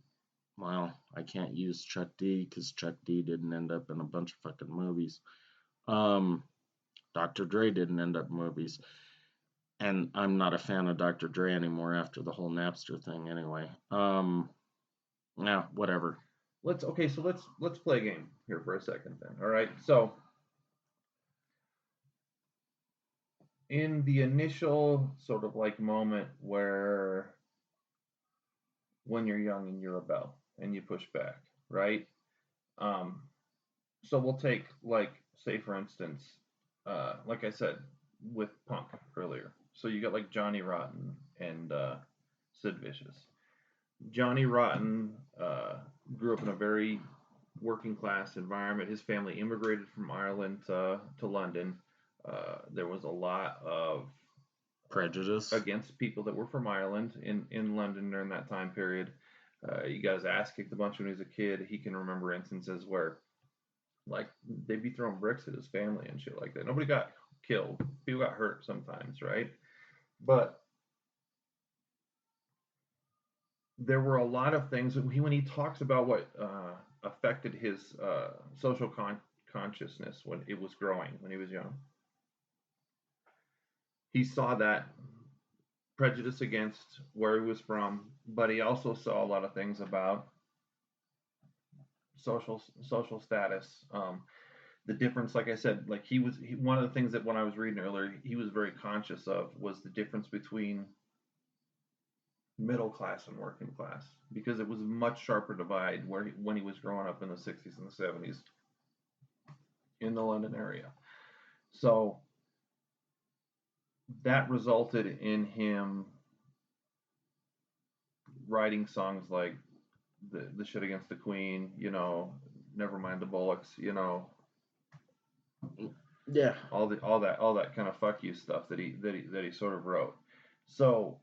well, I can't use Chuck D because Chuck D didn't end up in a bunch of fucking movies. Dr. Dre didn't end up in movies. And I'm not a fan of Dr. Dre anymore after the whole Napster thing anyway. Yeah, whatever. Let's play a game here for a second then. All right. So in the initial sort of like moment where when you're young and you rebel and you push back, right? Um, so we'll take like say for instance, like I said with punk earlier. So you got like Johnny Rotten and Sid Vicious. Johnny Rotten grew up in a very working class environment. His family immigrated from Ireland to London. There was a lot of prejudice against people that were from Ireland in London during that time period. He got his ass kicked a bunch when he was a kid. He can remember instances where like they'd be throwing bricks at his family and shit like that. Nobody got killed. People got hurt sometimes, right? But there were a lot of things when he talks about what affected his social consciousness when it was growing when he was young. He saw that prejudice against where he was from, but he also saw a lot of things about social status. The difference, like I said, like one of the things that when I was reading earlier, he was very conscious of was the difference between middle class and working class because it was a much sharper divide when he was growing up in the 60s and the 70s in the London area. So that resulted in him writing songs like the shit against the Queen, never mind the Bullocks, yeah, all that kind of fuck you stuff that he sort of wrote. So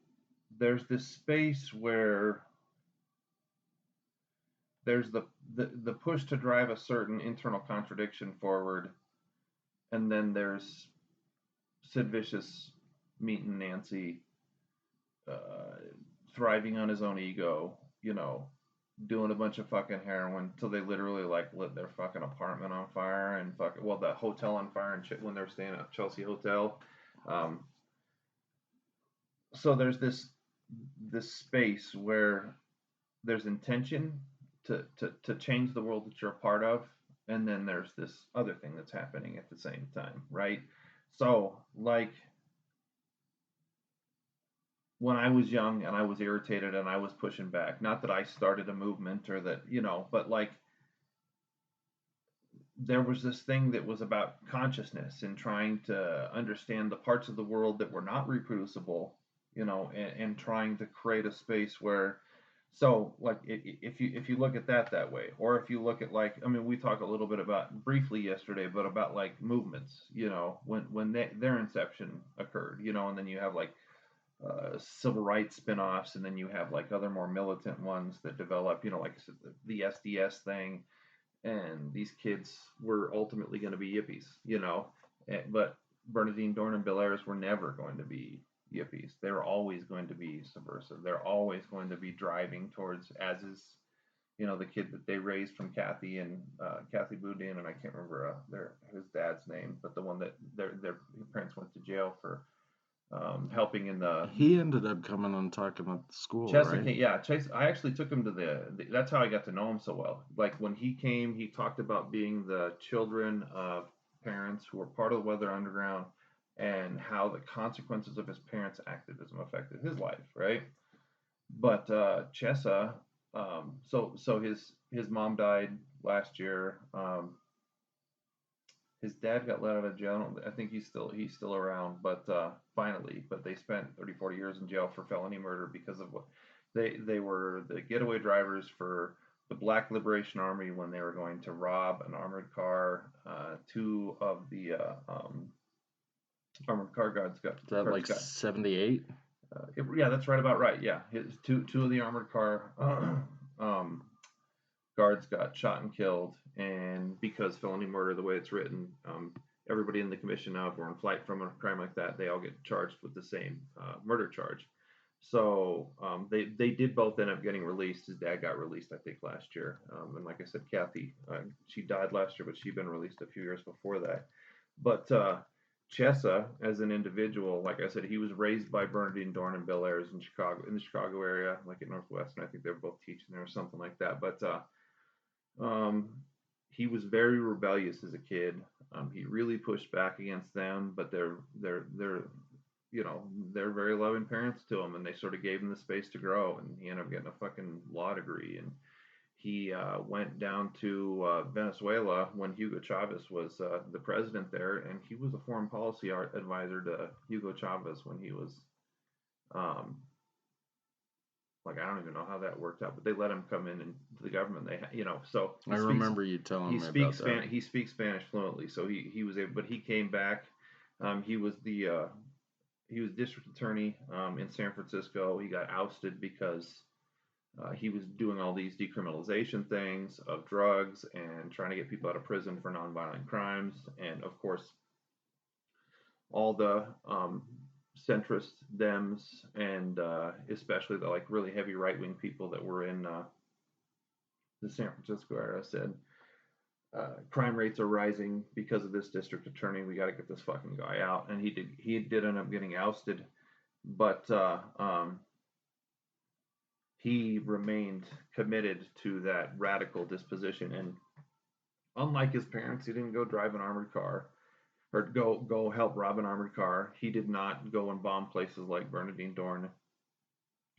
there's this space where there's the push to drive a certain internal contradiction forward, and then there's Sid Vicious meeting Nancy, thriving on his own ego, doing a bunch of fucking heroin till they literally like lit their fucking apartment on fire and the hotel on fire and shit when they're staying at Chelsea Hotel. Um, so there's this space where there's intention to change the world that you're a part of, and then there's this other thing that's happening at the same time, right? So like when I was young and I was irritated and I was pushing back, not that I started a movement or that, but like there was this thing that was about consciousness and trying to understand the parts of the world that were not reproducible, and trying to create a space where, so like if you look at that way, or if you look at like, I mean, we talked a little bit about briefly yesterday, but about like movements, when their inception occurred, and then you have like civil rights spin-offs, and then you have like other more militant ones that develop, like the SDS thing, and these kids were ultimately going to be yippies, but Bernadine Dorn and Bill Ayers were never going to be yippies. They were always going to be subversive. They're always going to be driving towards, as is, the kid that they raised from Kathy Boudin, and I can't remember his dad's name, but the one that their parents went to jail for helping in the. He ended up coming and talking at the school, Chester right? yeah, Chase. I actually took him to that's how I got to know him so well. Like when he came, he talked about being the children of parents who were part of the Weather Underground, and how the consequences of his parents' activism affected his life, right? But Chessa, so his mom died last year. His dad got let out of jail. I think he's still around, but finally, but they spent 30, 40 years in jail for felony murder because of what they were the getaway drivers for the Black Liberation Army when they were going to rob an armored car. Two of the armored car guards got. Is that like 78? Yeah, that's right about right. Yeah, his two of the armored car guards got shot and killed, and because felony murder, the way it's written, everybody in the commission of or in flight from a crime like that, they all get charged with the same murder charge. So they did both end up getting released. His dad got released, I think, last year. And like I said, Kathy, she died last year, but she'd been released a few years before that. But Chessa, as an individual, like I said, he was raised by Bernadine Dorn and Bill Ayers in the Chicago area, like at Northwestern. I think they were both teaching there or something like that. But he was very rebellious as a kid. He really pushed back against them, but they're they're very loving parents to him, and they sort of gave him the space to grow. And he ended up getting a fucking law degree, and he went down to Venezuela when Hugo Chavez was the president there, and he was a foreign policy advisor to Hugo Chavez when he was um, like, I don't even know how that worked out, but they let him come into the government. So I remember you telling me about that. He speaks Spanish fluently, so he was able. But he came back. He was district attorney in San Francisco. He got ousted because he was doing all these decriminalization things of drugs and trying to get people out of prison for nonviolent crimes, and of course, all the centrist Dems and especially the like really heavy right wing people that were in the San Francisco area said crime rates are rising because of this district attorney. We got to get this fucking guy out, and he did end up getting ousted, but he remained committed to that radical disposition. And unlike his parents, he didn't go drive an armored car or go help rob an armored car. He did not go and bomb places like Bernardine Dorn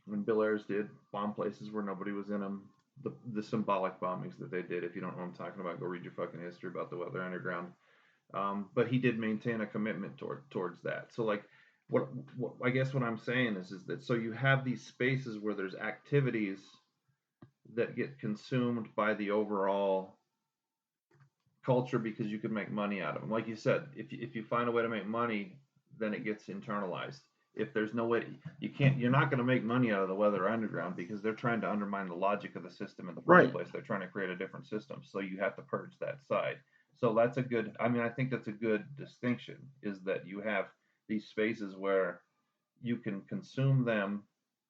and Bill Ayers did, bomb places where nobody was in them. The symbolic bombings that they did, if you don't know what I'm talking about, go read your fucking history about the Weather Underground. But he did maintain a commitment towards that. So like, what I guess what I'm saying is that so you have these spaces where there's activities that get consumed by the overall culture because you can make money out of them. Like you said, if you find a way to make money, then it gets internalized. If there's no way, you're not going to make money out of the Weather Underground because they're trying to undermine the logic of the system in the first place. They're trying to create a different system. So you have to purge that side. So that's I think that's a good distinction, is that you have these spaces where you can consume them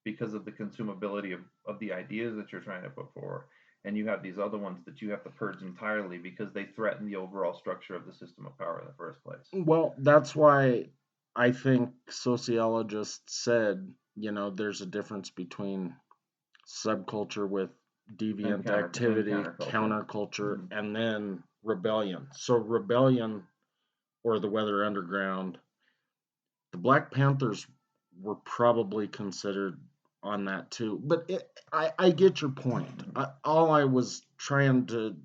because of the consumability of the ideas that you're trying to put forward. And you have these other ones that you have to purge entirely because they threaten the overall structure of the system of power in the first place. Well, that's why I think sociologists said, there's a difference between subculture with deviant activity, counterculture, mm-hmm. and then rebellion. So rebellion, or the Weather Underground, the Black Panthers were probably considered on that too. But I get your point. All I was trying to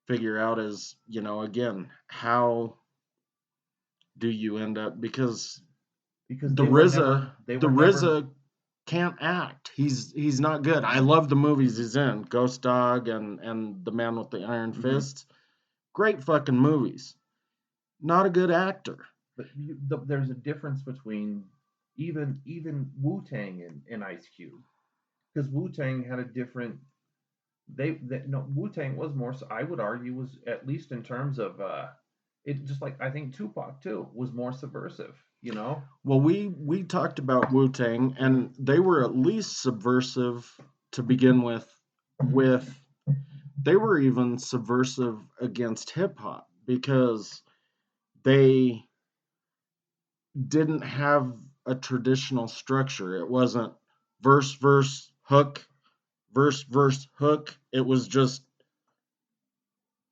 figure out is, again, how do you end up, because the RZA can't act. He's not good. I love the movies he's in, Ghost Dog and The Man with the Iron Fist. Mm-hmm. Great fucking movies. Not a good actor. But there's a difference between even Wu-Tang and Ice Cube, because Wu-Tang had a different. Wu-Tang was more. I would argue was, at least in terms of it, just like I think Tupac too was more subversive. Well, we talked about Wu-Tang, and they were at least subversive to begin with. They were even subversive against hip hop because they didn't have a traditional structure. It wasn't verse, hook, verse, hook. It was just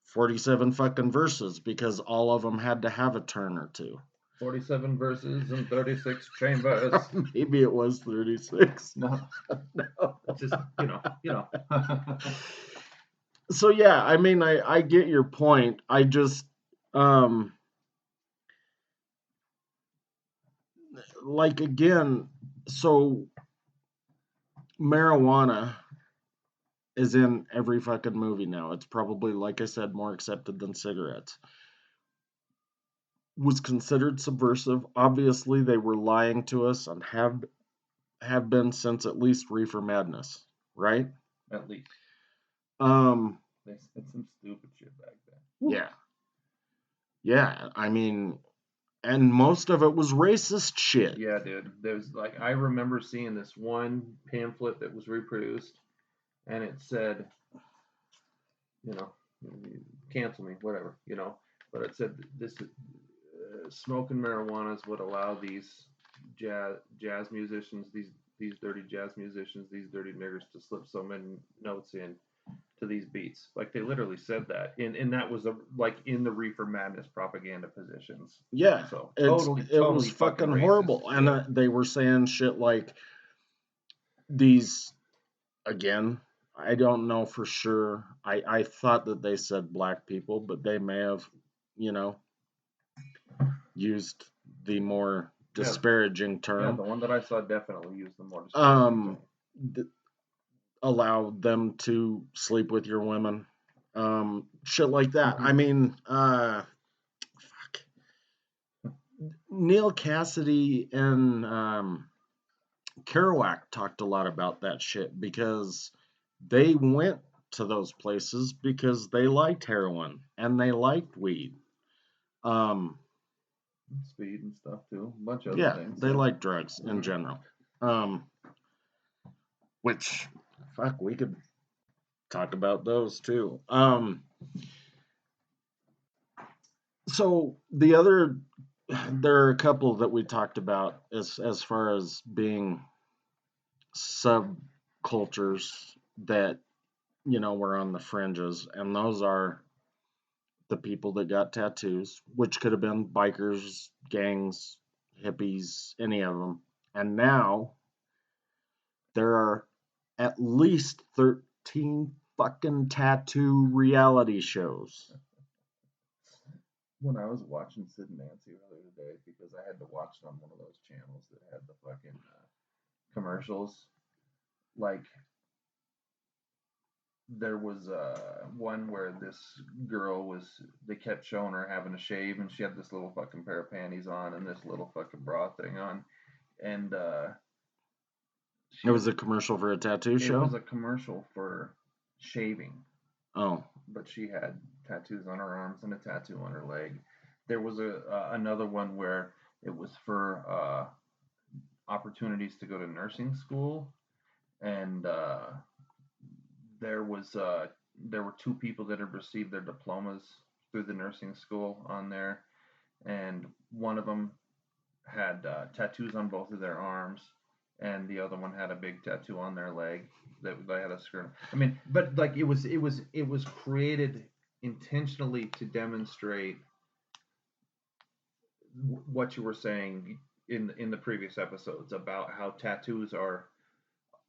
47 fucking verses because all of them had to have a turn or two. 47 verses and 36 chambers. Maybe it was 36. No. Just, So yeah, I mean, I get your point. I just, like, again, so marijuana is in every fucking movie now. It's probably, like I said, more accepted than cigarettes. Was considered subversive. Obviously, they were lying to us and have been since at least Reefer Madness, right? At least. They said some stupid shit back then. Yeah. Yeah, I mean, and most of it was racist shit. Yeah, dude. There's I remember seeing this one pamphlet that was reproduced, and it said, cancel me, whatever, but it said this smoking marijuana is what allow these jazz musicians, these dirty jazz musicians, these dirty niggers to slip so many notes in to these beats. Like they literally said that, and that was like in the Reefer Madness propaganda positions. Yeah, so it was fucking horrible, and they were saying shit like these. Again, I don't know for sure. I thought that they said black people, but they may have, used the more disparaging term. Yeah, the one that I saw definitely used the more disparaging term. Allow them to sleep with your women. Shit like that. I mean, fuck. Neil Cassidy and Kerouac talked a lot about that shit because they went to those places because they liked heroin and they liked weed. Speed and stuff too. A bunch of other things. They like drugs in general. Which, fuck, we could talk about those too. So there are a couple that we talked about as far as being subcultures that were on the fringes, and those are the people that got tattoos, which could have been bikers, gangs, hippies, any of them. And now there are at least 13 fucking tattoo reality shows. When I was watching Sid and Nancy earlier today, because I had to watch it on one of those channels that had the fucking commercials, like there was one where this girl they kept showing her having a shave, and she had this little fucking pair of panties on and this little fucking bra thing on, and it was a commercial for a tattoo show? It was a commercial for shaving. Oh. But she had tattoos on her arms and a tattoo on her leg. There was another one where it was for opportunities to go to nursing school, and there were two people that had received their diplomas through the nursing school on there, and one of them had tattoos on both of their arms, and the other one had a big tattoo on their leg that they had a skirt. I mean, but like it was created intentionally to demonstrate what you were saying in the previous episodes about how tattoos are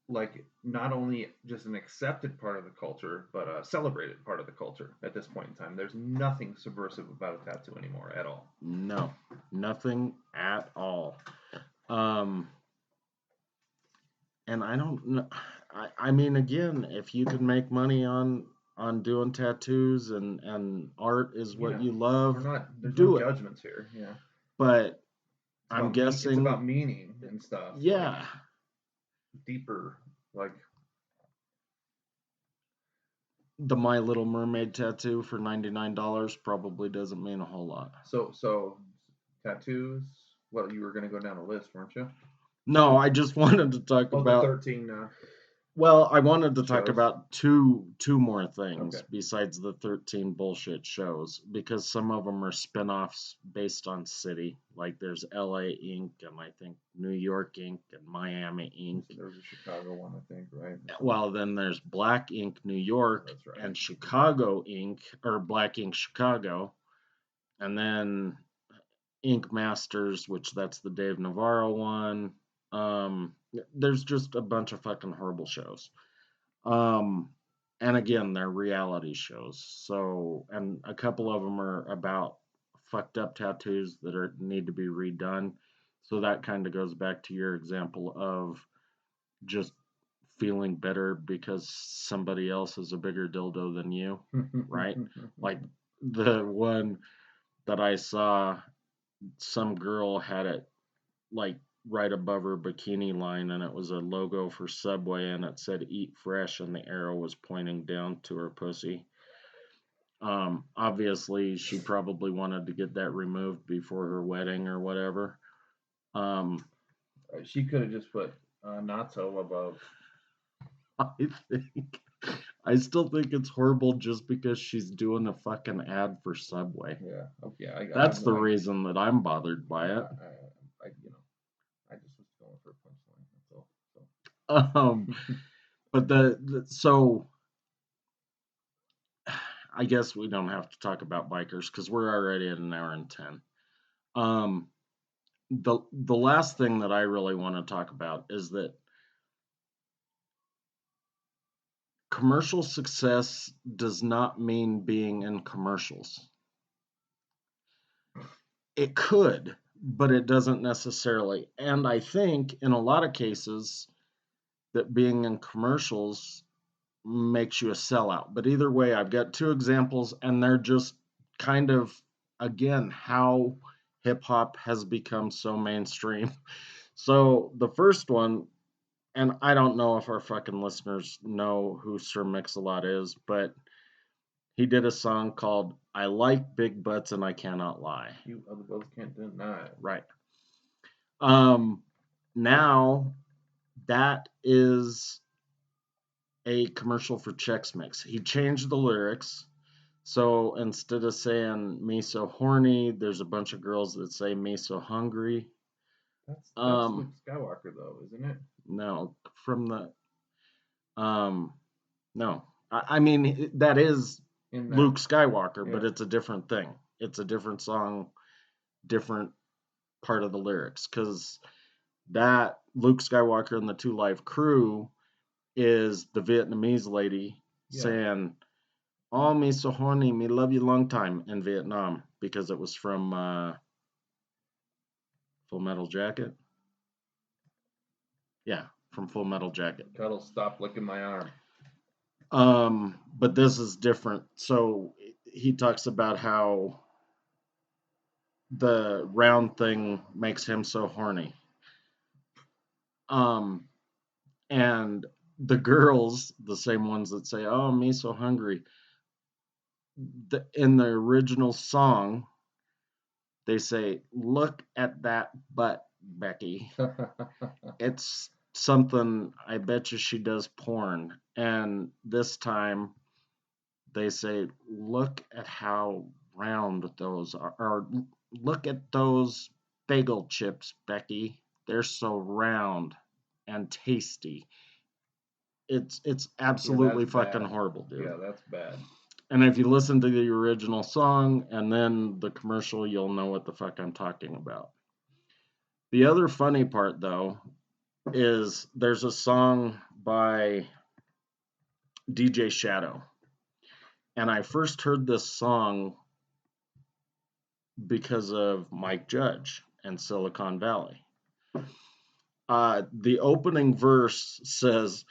like not only just an accepted part of the culture, but a celebrated part of the culture at this point in time. There's nothing subversive about a tattoo anymore at all. No, nothing at all. And I don't know. I mean, again, if you can make money on doing tattoos and art is what you love, there's do no it. Judgments here, yeah. But I'm guessing it's about meaning and stuff. Yeah. Like, deeper, like the My Little Mermaid tattoo for $99 probably doesn't mean a whole lot. So tattoos. Well, you were going to go down a list, weren't you? No, I just wanted to talk about the 13. Well, I wanted to talk about two more things besides the 13 bullshit shows, because some of them are spin-offs based on city. Like there's LA Inc. and I think New York Inc. and Miami Inc. There's a Chicago one, I think, right? Well, then there's Black Inc. New York and Chicago Inc. or Black Inc. Chicago. And then Ink Masters, which that's the Dave Navarro one. There's just a bunch of fucking horrible shows. And again, they're reality shows. So, and a couple of them are about fucked up tattoos that need to be redone. So that kind of goes back to your example of just feeling better because somebody else is a bigger dildo than you, right? Like the one that I saw, some girl had it like right above her bikini line, and it was a logo for Subway, and it said "Eat Fresh," and the arrow was pointing down to her pussy. Obviously, she probably wanted to get that removed before her wedding or whatever. She could have just put not so above. I still think it's horrible just because she's doing a fucking ad for Subway. Yeah, okay, that's the reason that I'm bothered by it. I just was going for a punchline. That's all. So. But so I guess we don't have to talk about bikers because we're already at an hour and 10. The last thing that I really want to talk about is that commercial success does not mean being in commercials. It could, but it doesn't necessarily. And I think in a lot of cases that being in commercials makes you a sellout. But either way, I've got two examples, and they're just kind of, again, how hip hop has become so mainstream. So the first one, and I don't know if our fucking listeners know who Sir Mix-a-Lot is, but he did a song called I Like Big Butts and I Cannot Lie. You other brothers can't deny it. Right. Now that is a commercial for Chex Mix. He changed the lyrics. So instead of saying me so horny, there's a bunch of girls that say me so hungry. That's Luke Skywalker though, isn't it? No, from the no. I mean that is Luke Skywalker, yeah. But it's a different thing. It's a different song, different part of the lyrics, because that Luke Skywalker and the Two Live Crew is the Vietnamese lady saying, "Oh, me so horny, me love you long time" in Vietnam, because it was from Full Metal Jacket. Yeah, from Full Metal Jacket. Cuddle, stop licking my arm. But this is different. So he talks about how the round thing makes him so horny. And the girls, the same ones that say, "Oh, me so hungry," in the original song, they say, "Look at that butt, Becky." It's something, I bet you she does porn. And this time they say, "Look at how round those are," or "Look at those bagel chips, Becky. They're so round and tasty." It's absolutely fucking horrible, dude. Yeah, that's bad. And if you listen to the original song and then the commercial, you'll know what the fuck I'm talking about. The other funny part, though, is there's a song by DJ Shadow. And I first heard this song because of Mike Judge and Silicon Valley. The opening verse says,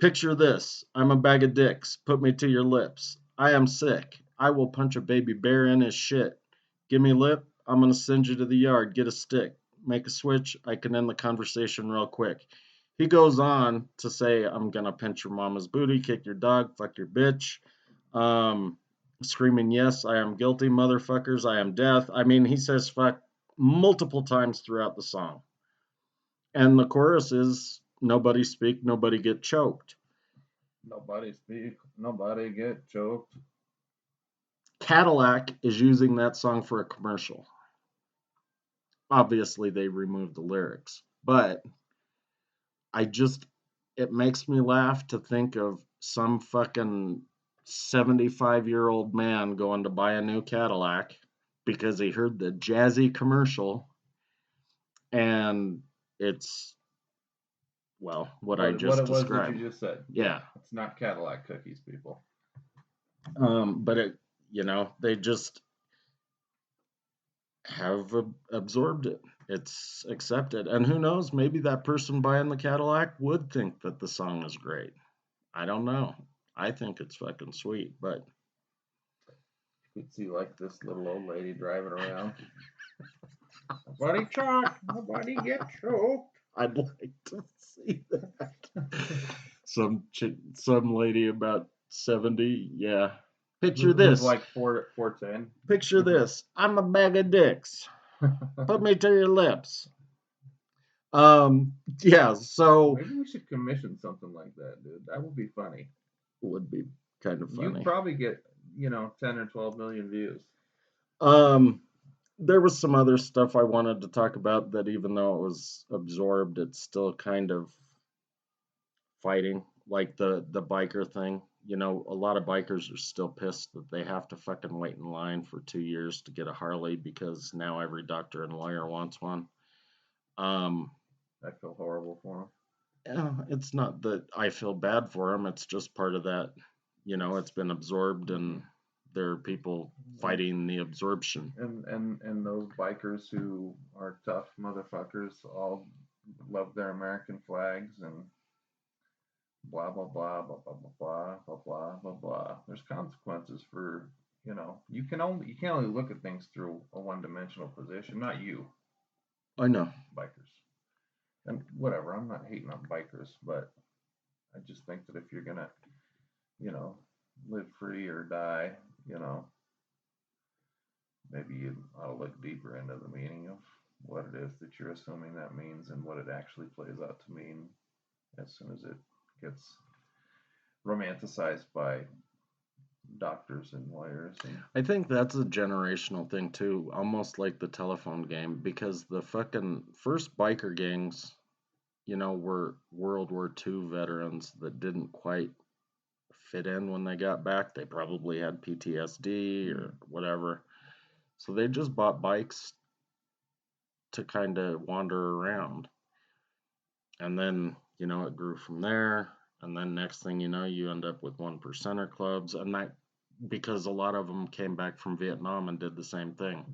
"Picture this, I'm a bag of dicks, put me to your lips. I am sick, I will punch a baby bear in his shit. Give me lip, I'm gonna send you to the yard, get a stick. Make a switch, I can end the conversation real quick." He goes on to say, "I'm gonna pinch your mama's booty, kick your dog, fuck your bitch. Screaming, yes, I am guilty, motherfuckers, I am death." I mean, he says fuck multiple times throughout the song. And the chorus is, "Nobody speak, nobody get choked." Nobody speak, nobody get choked. Cadillac is using that song for a commercial. Obviously, they removed the lyrics, but it makes me laugh to think of some fucking 75-year-old man going to buy a new Cadillac because he heard the jazzy commercial, and it's, well, what I just described. What it was that you just said. Yeah. It's not Cadillac cookies, people. But it, they just have absorbed it. It's accepted. And who knows, maybe that person buying the Cadillac would think that the song is great. I don't know. I think it's fucking sweet, but you could see like this little old lady driving around. Nobody choked. Nobody get choked. I'd like to see that. Some lady about 70, yeah. Picture this. Like 4'10". Picture this. I'm a bag of dicks. Put me to your lips. Yeah, so maybe we should commission something like that, dude. That would be funny. Would be kind of funny. You'd probably get, 10 or 12 million views. There was some other stuff I wanted to talk about that, even though it was absorbed, it's still kind of fighting, like the biker thing. you know, a lot of bikers are still pissed that they have to fucking wait in line for 2 years to get a Harley because now every doctor and lawyer wants one. I feel horrible for them. Yeah, it's not that I feel bad for them. It's just part of that, you know, it's been absorbed and there are people fighting the absorption. And those bikers who are tough motherfuckers all love their American flags and blah blah blah blah blah blah blah blah blah blah. There's consequences for, you know, you can't only look at things through a one-dimensional position. Not you, I know. bikers. And whatever, I'm not hating on bikers, but I just think that if you're gonna, you know, live free or die, you know, maybe you ought to look deeper into the meaning of what it is that you're assuming that means and what it actually plays out to mean as soon as it gets romanticized by doctors and lawyers. And I think that's a generational thing too, almost like the telephone game, because the fucking first biker gangs, you know, were World War II veterans that didn't quite fit in when they got back. They probably had PTSD or whatever. So they just bought bikes to kind of wander around. And then, you know, it grew from there. And then next thing you know, you end up with 1%er clubs. And that, because a lot of them came back from Vietnam and did the same thing.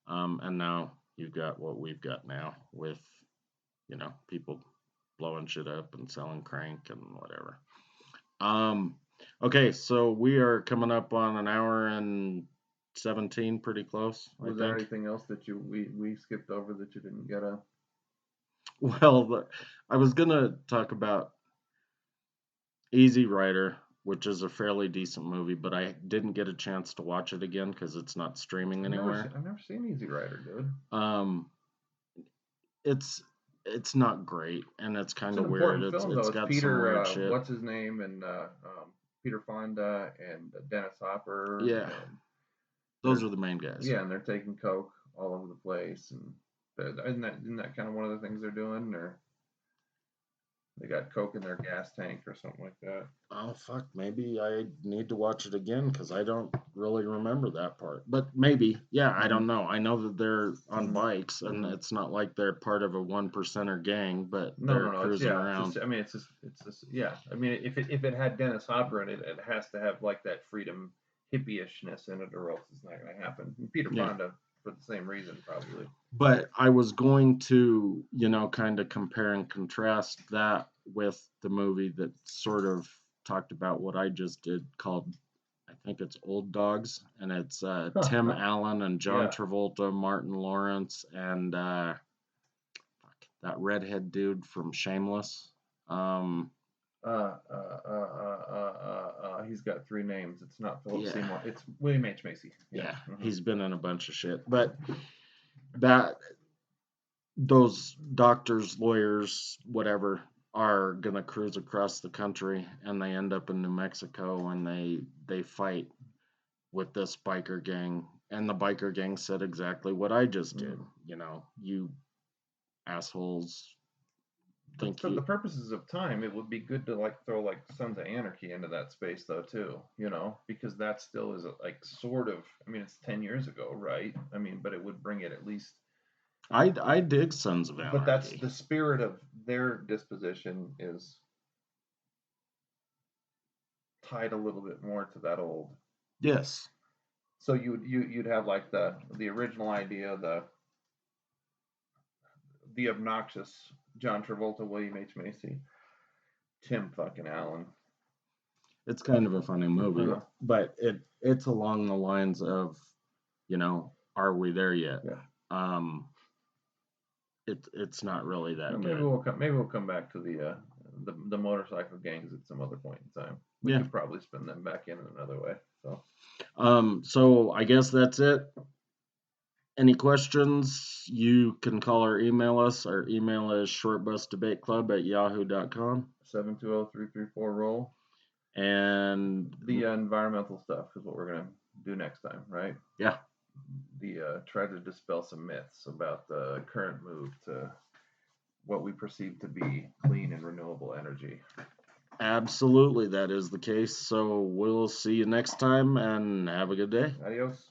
And now you've got what we've got now with, you know, people blowing shit up and selling crank and whatever. Okay, so we are coming up on an hour and 17, pretty close. Was there anything else that we skipped over that you didn't get? Well, I was gonna talk about Easy Rider, which is a fairly decent movie, but I didn't get a chance to watch it again because it's not streaming anywhere. I've never seen Easy Rider, dude. It's not great, and it's kind of weird. It's got Peter, some weird shit. What's his name? And Peter Fonda and Dennis Hopper. Yeah, and those are the main guys. Yeah, and they're taking coke all over the place, and isn't that kind of one of the things they're doing, or they got coke in their gas tank or something like that? Oh fuck, maybe I need to watch it again because I don't really remember that part. But maybe, yeah, I don't know. I know that they're on bikes, and it's not like they're part of a 1%er gang, but they're cruising around. It's just, yeah. I mean, if it had Dennis Hopper in it, it has to have like that freedom hippie-ishness in it, or else it's not going to happen. And Peter Fonda, for the same reason, probably. But I was going to, you know, kind of compare and contrast that with the movie that sort of talked about what I just did, called, I think it's Old Dogs, and it's Tim Allen and John Travolta, Martin Lawrence, and that redhead dude from Shameless. He's got 3 names. It's not Philip Seymour. It's William H. Macy. Yeah. He's been in a bunch of shit. But those doctors, lawyers, whatever, are gonna cruise across the country, and they end up in New Mexico, and they fight with this biker gang, and the biker gang said exactly what I just did. You know, you assholes. For the purposes of time, it would be good to like throw like Sons of Anarchy into that space though too, you know, because that still is like sort of. I mean, it's 10 years ago, right? I mean, but it would bring it at least. I dig Sons of Anarchy. But that's the spirit of their disposition is tied a little bit more to that old. Yes. So you'd have like the original idea, the obnoxious John Travolta, William H. Macy, Tim fucking Allen. It's kind of a funny movie, but it's along the lines of, you know, are we there yet? Yeah. It's not really that maybe good. We'll come back to the motorcycle gangs at some other point in time. We could probably spin them back in another way. So I guess that's it. Any questions? You can call or email us. Our email is shortbusdebateclub@yahoo.com. 720-334-ROLL. And the environmental stuff is what we're gonna do next time, right? Yeah. Try to dispel some myths about the current move to what we perceive to be clean and renewable energy. Absolutely, that is the case. So we'll see you next time and have a good day. Adios.